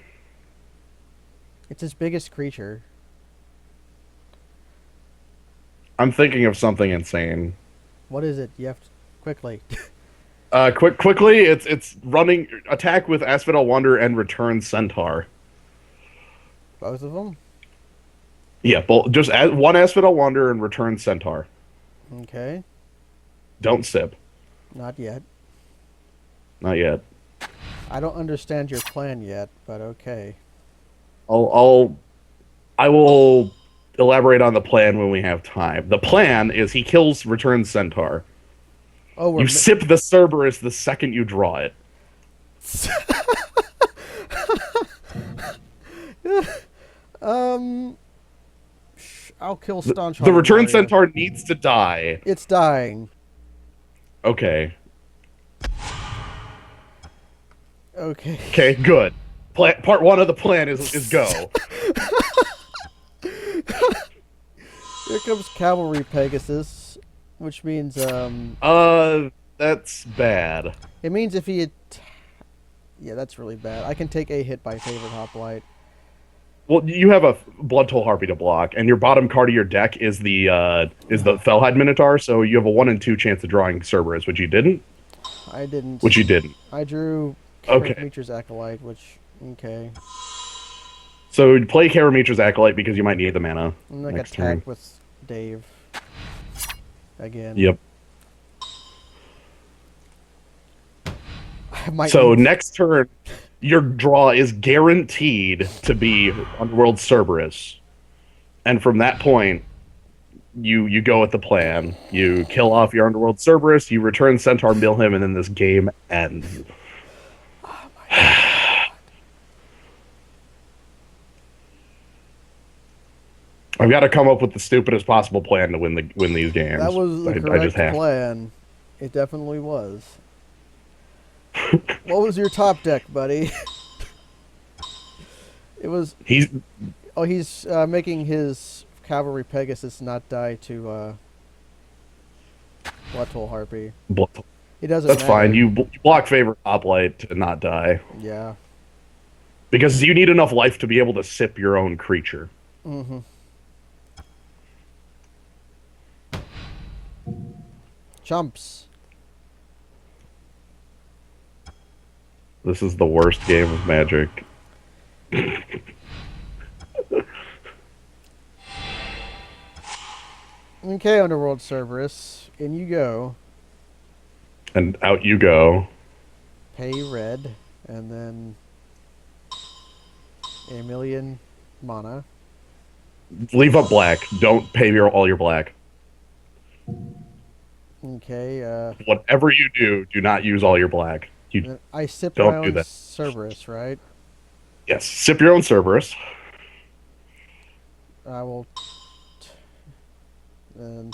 his biggest creature.
I'm thinking of something insane.
What is it? You have to quickly.
Quickly, it's running attack with Asphodel Wonder and Return Centaur.
Both of them?
Yeah, just add 1 Asphodel Wonder and Return Centaur.
Okay.
Don't sip.
Not yet.
Not yet.
I don't understand your plan yet, but okay.
I will elaborate on the plan when we have time. The plan is he kills Return Centaur.
Oh,
you sip the Cerberus the second you draw it.
I'll kill Staunch.
The Return Centaur needs to die.
It's dying.
Okay.
Okay.
Okay, good. Part 1 of the plan is go.
Here comes Cavalry Pegasus, which means
that That's bad.
It means if he... Yeah, that's really bad. I can take a hit by favorite hoplite.
Well, you have a Blood Toll Harpy to block, and your bottom card of your deck is the Felhide Minotaur, so you have a 1 in 2 chance of drawing Cerberus, which you didn't.
I didn't.
Which you didn't.
I drew
Okay.
Creature's Acolyte, which... Okay.
So play Karametra's Acolyte because you might need the mana.
I'm like
next
attack
turn.
with Dave. Again.
Yep.
I might
So
need...
next turn, your draw is guaranteed to be Underworld Cerberus, and from that point, you go with the plan. You kill off your Underworld Cerberus, you return Centaur, mill him, and then this game ends.
Oh my God.
I've got to come up with the stupidest possible plan to win these games.
That was the
I
correct
just have
plan. It definitely was. What was your top deck, buddy? It was...
He's
making his Cavalry Pegasus not die to Blood Toll Harpy. It doesn't
That's
matter.
fine. You block favorite hoplite to not die.
Yeah.
Because you need enough life to be able to sip your own creature.
Mm-hmm. Chumps.
This is the worst game of Magic.
Okay, Underworld Cerberus. In you go.
And out you go.
Pay red. And then... a million mana.
Leave up black. Don't pay all your black.
Okay,
Whatever you do not use all your black. You
I sip
don't
my
do
own
that.
Cerberus, right?
Yes, sip your own Cerberus.
I will... And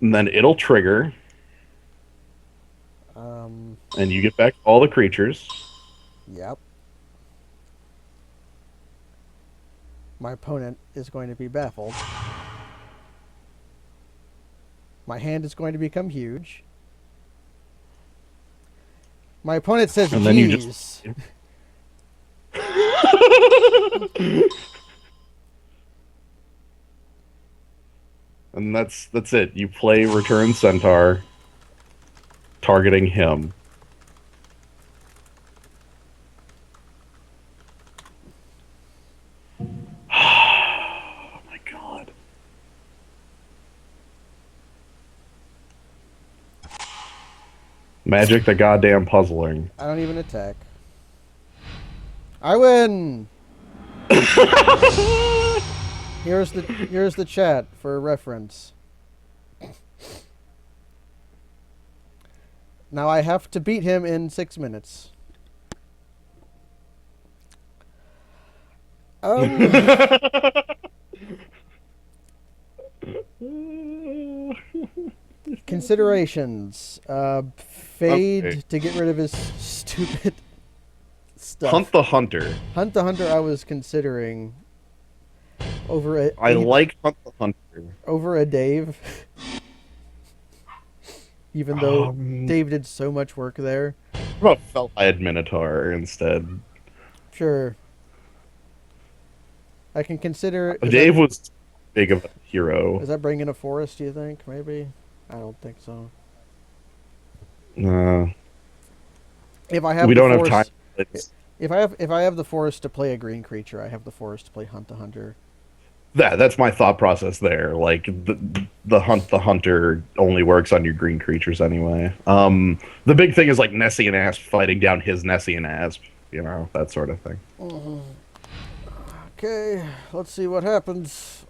then it'll trigger. And you get back all the creatures.
Yep. My opponent is going to be baffled. My hand is going to become huge. My opponent says,
And then you just... And that's it. You play Return Centaur, targeting him. Oh my god. Magic the goddamn puzzling.
I don't even attack. I win! Here's the chat for reference. Now I have to beat him in 6 minutes. Considerations. Fade
Okay.
to get rid of his stupid stuff.
Hunt the Hunter.
Hunt the Hunter I was considering over a...
I like Hunt the Hunter.
Over a Dave. Even though Dave did so much work there.
What about Felhide Minotaur instead?
Sure. I can consider...
Dave was big of a hero.
Does that bring in a forest, do you think? Maybe? I don't think so. If I have
We
the
don't have
forest,
time.
if I have the forest to play a green creature, I have the forest to play Hunt the Hunter.
That's my thought process there. Like the Hunt the Hunter only works on your green creatures anyway. The big thing is like Nessie and Asp fighting down his Nessie and Asp, you know, that sort of thing.
Okay, let's see what happens.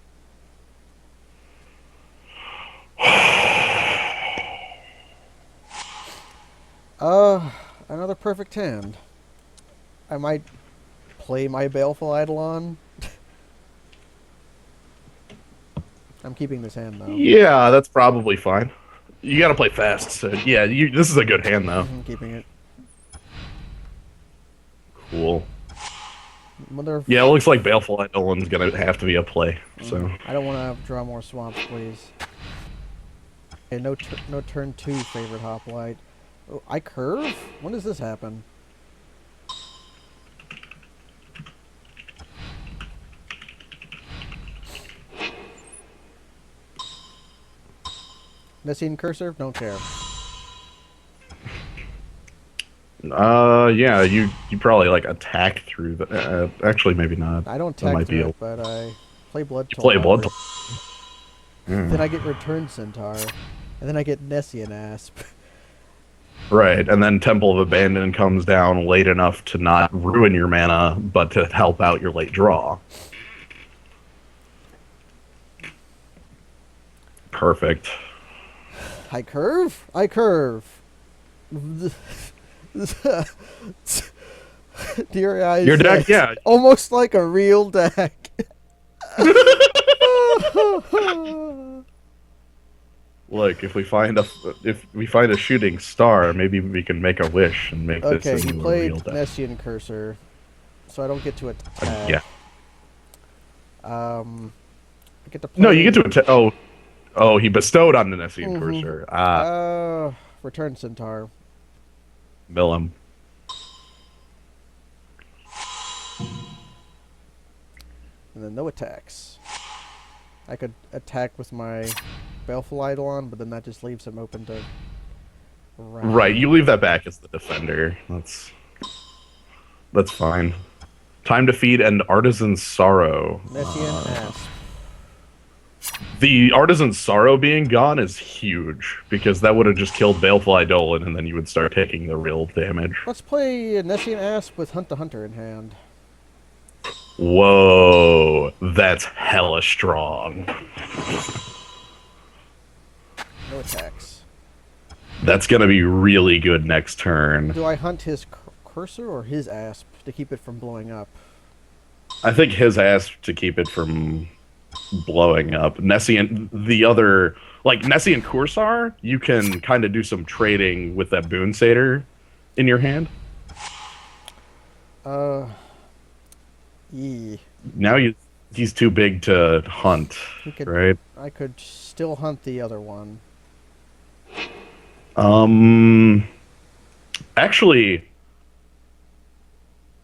Another perfect hand. I might play my Baleful Eidolon. I'm keeping this hand, though.
Yeah, that's probably fine. You gotta play fast, so yeah, this is a good hand, though.
I'm keeping it.
Cool.
Mother...
Yeah, it looks like Baleful Eidolon's gonna have to be a play, so...
I don't want to draw more swamps, please. Okay, no turn two favorite hoplite. Oh, I curve? When does this happen? Missing cursor? Don't care.
Yeah, you probably like attack through the. Actually, maybe not.
I don't
That
attack
might be
through
a.
it, but I play Blood
You
Toll
play blood.
Hour. Then
Hmm.
I get Return Centaur. And then I get Nessian Asp.
Right, and then Temple of Abandon comes down late enough to not ruin your mana, but to help out your late draw. Perfect.
I curve? I curve. Dear
Your deck,
Isaac.
yeah.
Almost like a real deck.
Look, if we find a shooting star, maybe we can make a wish and make this
Okay, he
into a real
played
deck.
Nessian Cursor, so I don't get to attack.
Yeah.
I get to
No, you get
play.
to attack. Oh, he bestowed on the Nessian
Mm-hmm.
Cursor. Ah,
Return Centaur.
mill him.
And then no attacks. I could attack with my Baleful Eidolon, but then that just leaves him open to
Right,
round.
you leave that back as the defender. That's fine. Time to feed and Artisan Sorrow.
Nessian Asp.
The Artisan Sorrow being gone is huge because that would have just killed Baleful Eidolon, and then you would start taking the real damage.
Let's play Nessian Asp with Hunt the Hunter in hand.
Whoa, that's hella strong.
No attacks.
That's gonna be really good next turn.
Do I hunt his cursor or his Asp to keep it from blowing up?
I think his ass to keep it from blowing up. Nessie and the other, like Nessie and Kursar, you can kind of do some trading with that Boon Satyr in your hand.
Uh, Yee.
Now he's too big to hunt,
He could.
right?
I could still hunt the other one.
Um, actually,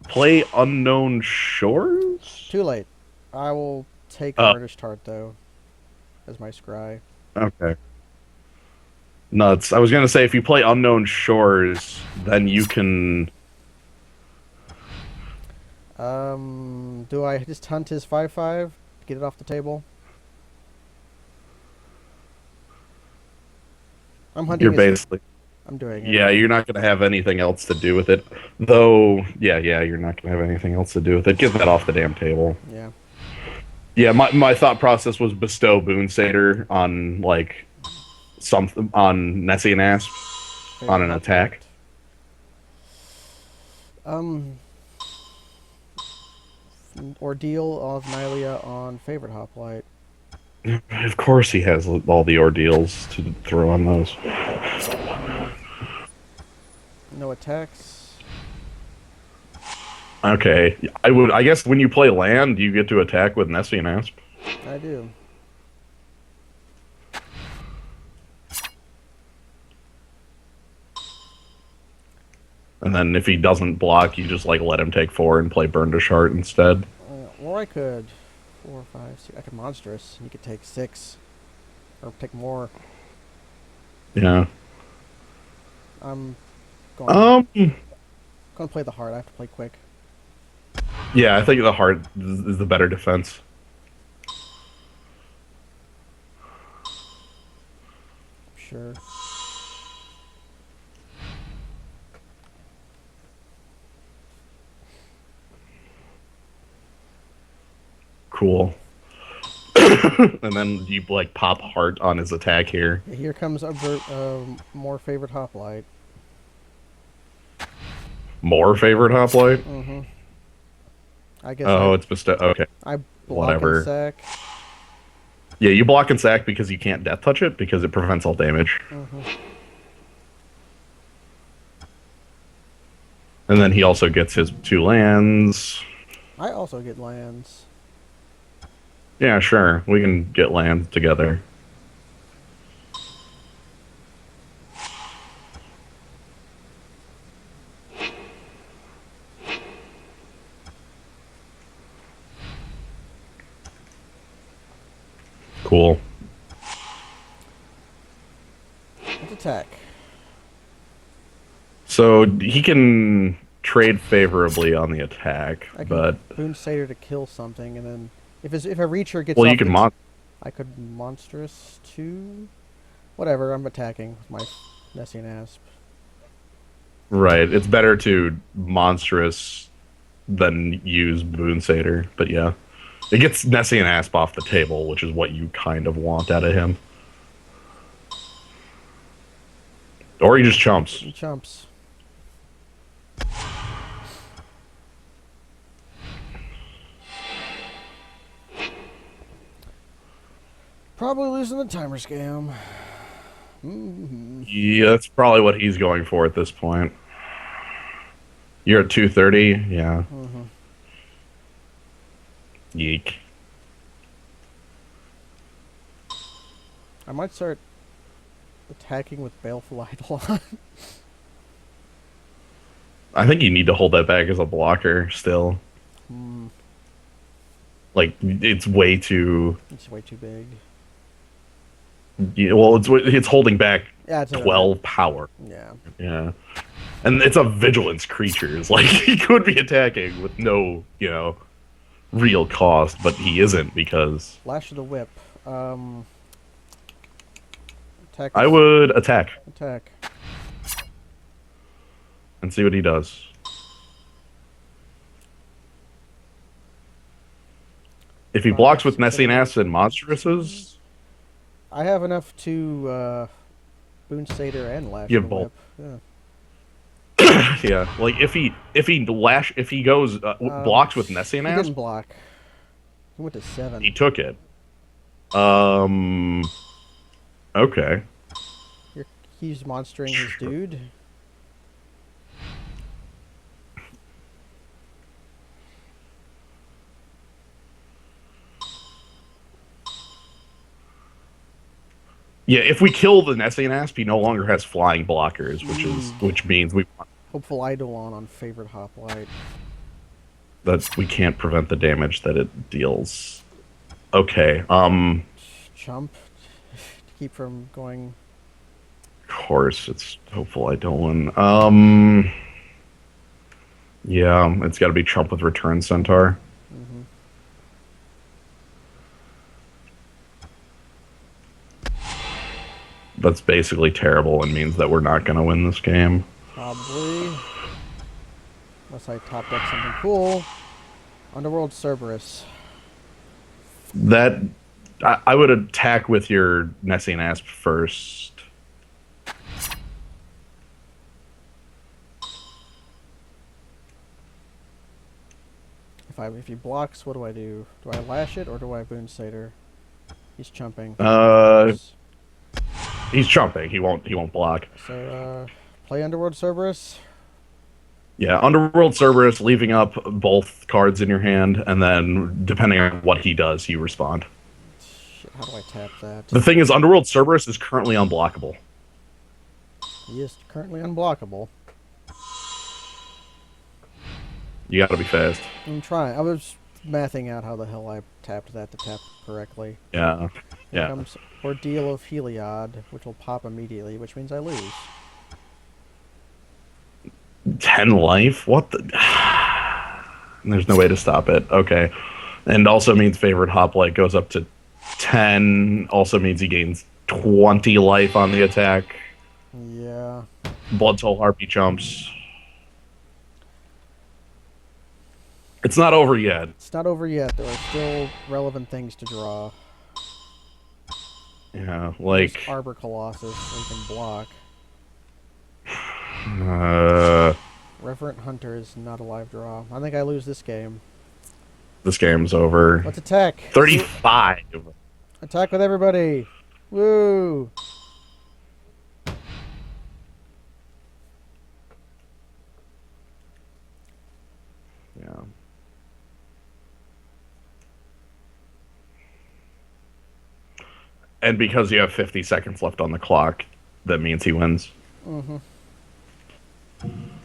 play Unknown Shores.
Too late. I will take
Oh,
Artist Heart though, as my scry.
okay. Nuts. I was gonna say if you play Unknown Shores, then you can.
Do I just hunt his 5/5? Get it off the table? I'm hunting
You're
his.
basically.
I'm doing it.
Yeah, you're not going to have anything else to do with it. Though, yeah, you're not going to have anything else to do with it. Get that off the damn table.
Yeah.
Yeah, my thought process was bestow Boon Satyr on, like, something, on Nessie and Asp, on an attack.
Um, Ordeal of Nylea on favorite hoplite.
Of course he has all the ordeals to throw on those.
No attacks.
Okay, I guess when you play land, you get to attack with Nessie and Asp.
I do.
And then if he doesn't block, you just, like, let him take 4 and play Burn to Shard instead.
Or I could 4, 5, 6. I could monstrous. You could take 6, or take more.
Yeah.
I'm going.
Um.
Gonna play the heart. I have to play quick.
Yeah, I think the heart is the better defense.
Sure.
Cool. And then you like pop heart on his attack here.
Here comes a more favorite hoplite.
More favorite hoplite?
Mm-hmm. I guess.
Oh, it's bestow. Okay,
I block
whatever.
and sack.
Yeah, you block and sack because you can't death touch it because it prevents all damage.
Mm-hmm.
And then he also gets his 2 lands.
I also get lands.
Yeah, sure. We can get lands together. Cool.
Let's attack.
So he can trade favorably on the attack,
I can
but
Boon Satyr to kill something, and then if a Reacher gets
well, you
off
can
the,
mon.
I could Monstrous too. Whatever, I'm attacking with my Nessian Asp.
Right. It's better to monstrous than use Boon Satyr, but yeah. It gets Nessie and Asp off the table, which is what you kind of want out of him. Or he just chumps.
He chumps. Probably losing the timer scam.
Yeah, that's probably what he's going for at this point. You're at 230? Yeah. Yeek.
I might start attacking with Baleful Eidolon.
I think you need to hold that back as a blocker still. Like, it's way too.
It's way too big.
Yeah, well, it's holding back
Yeah,
12 power.
Yeah.
Yeah. And it's a vigilance creature. It's like, he could be attacking with no, real cost, but he isn't because.
Lash of the Whip. Attack.
I would attack
Attack.
and see what he does. If he blocks with Nessie Nass and Monstrouses,
I have enough to Boon Satyr and Lash
you
of
have
the
both.
Whip. Yeah.
Yeah, like if he goes blocks with Nessie
He
Nass,
didn't block. He went to 7.
he took it. Okay.
He's monstering his dude.
Yeah, if we kill the Nessian Asp, he no longer has flying blockers, which means
Hopeful Eidolon on favorite hoplite.
that we can't prevent the damage that it deals. Okay.
Chump to keep from going.
Of course, it's hopeful Eidolon. Yeah, it's got to be Trump with Return Centaur. That's basically terrible and means that we're not going to win this game.
Probably. Unless I top deck something cool. Underworld Cerberus.
That I would attack with your Nessian Asp first.
If he blocks, what do I do? Do I lash it or do I Boon Satyr? He's chumping.
He's chumping. He won't block.
So play Underworld Cerberus.
Yeah, Underworld Cerberus, leaving up both cards in your hand, and then depending on what he does, you respond.
Shit, how do I tap that?
The thing is, Underworld Cerberus is currently unblockable.
He is currently unblockable.
You gotta be fast.
I'm trying. I was mathing out how the hell I tapped that to tap correctly.
Yeah.
Here comes Ordeal of Heliod, which will pop immediately, which means I lose.
10 life? What the? There's no way to stop it. Okay. And also means favorite hoplite goes up to 10. Also means he gains 20 life on the attack.
Yeah.
Blood Soul Harpy jumps. It's not over yet.
It's not over yet. There are still relevant things to draw.
Yeah, like...
There's Arbor Colossus, we can block. Reverent Hunter is not a live draw. I think I lose this game.
This game's over.
Let's attack.
35.
Attack with everybody. Woo!
Yeah. And because you have 50 seconds left on the clock, that means he wins.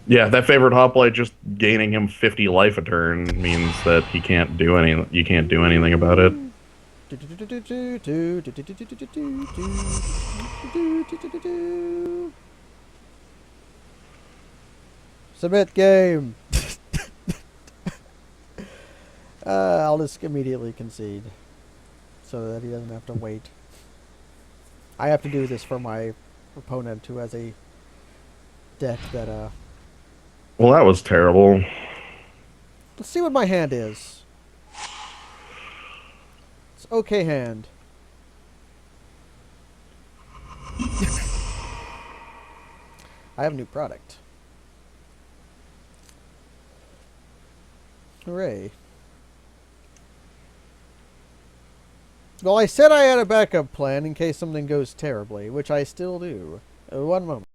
Yeah, that favorite hoplite just gaining him 50 life a turn means that he can't do any. You can't do anything about it.
Submit game. I'll just immediately concede so that he doesn't have to wait. I have to do this for my opponent who has a deck that
Well, that was terrible.
let's see what my hand is. It's okay hand. I have a new product. Hooray. Well, I said I had a backup plan in case something goes terribly, which I still do. One moment.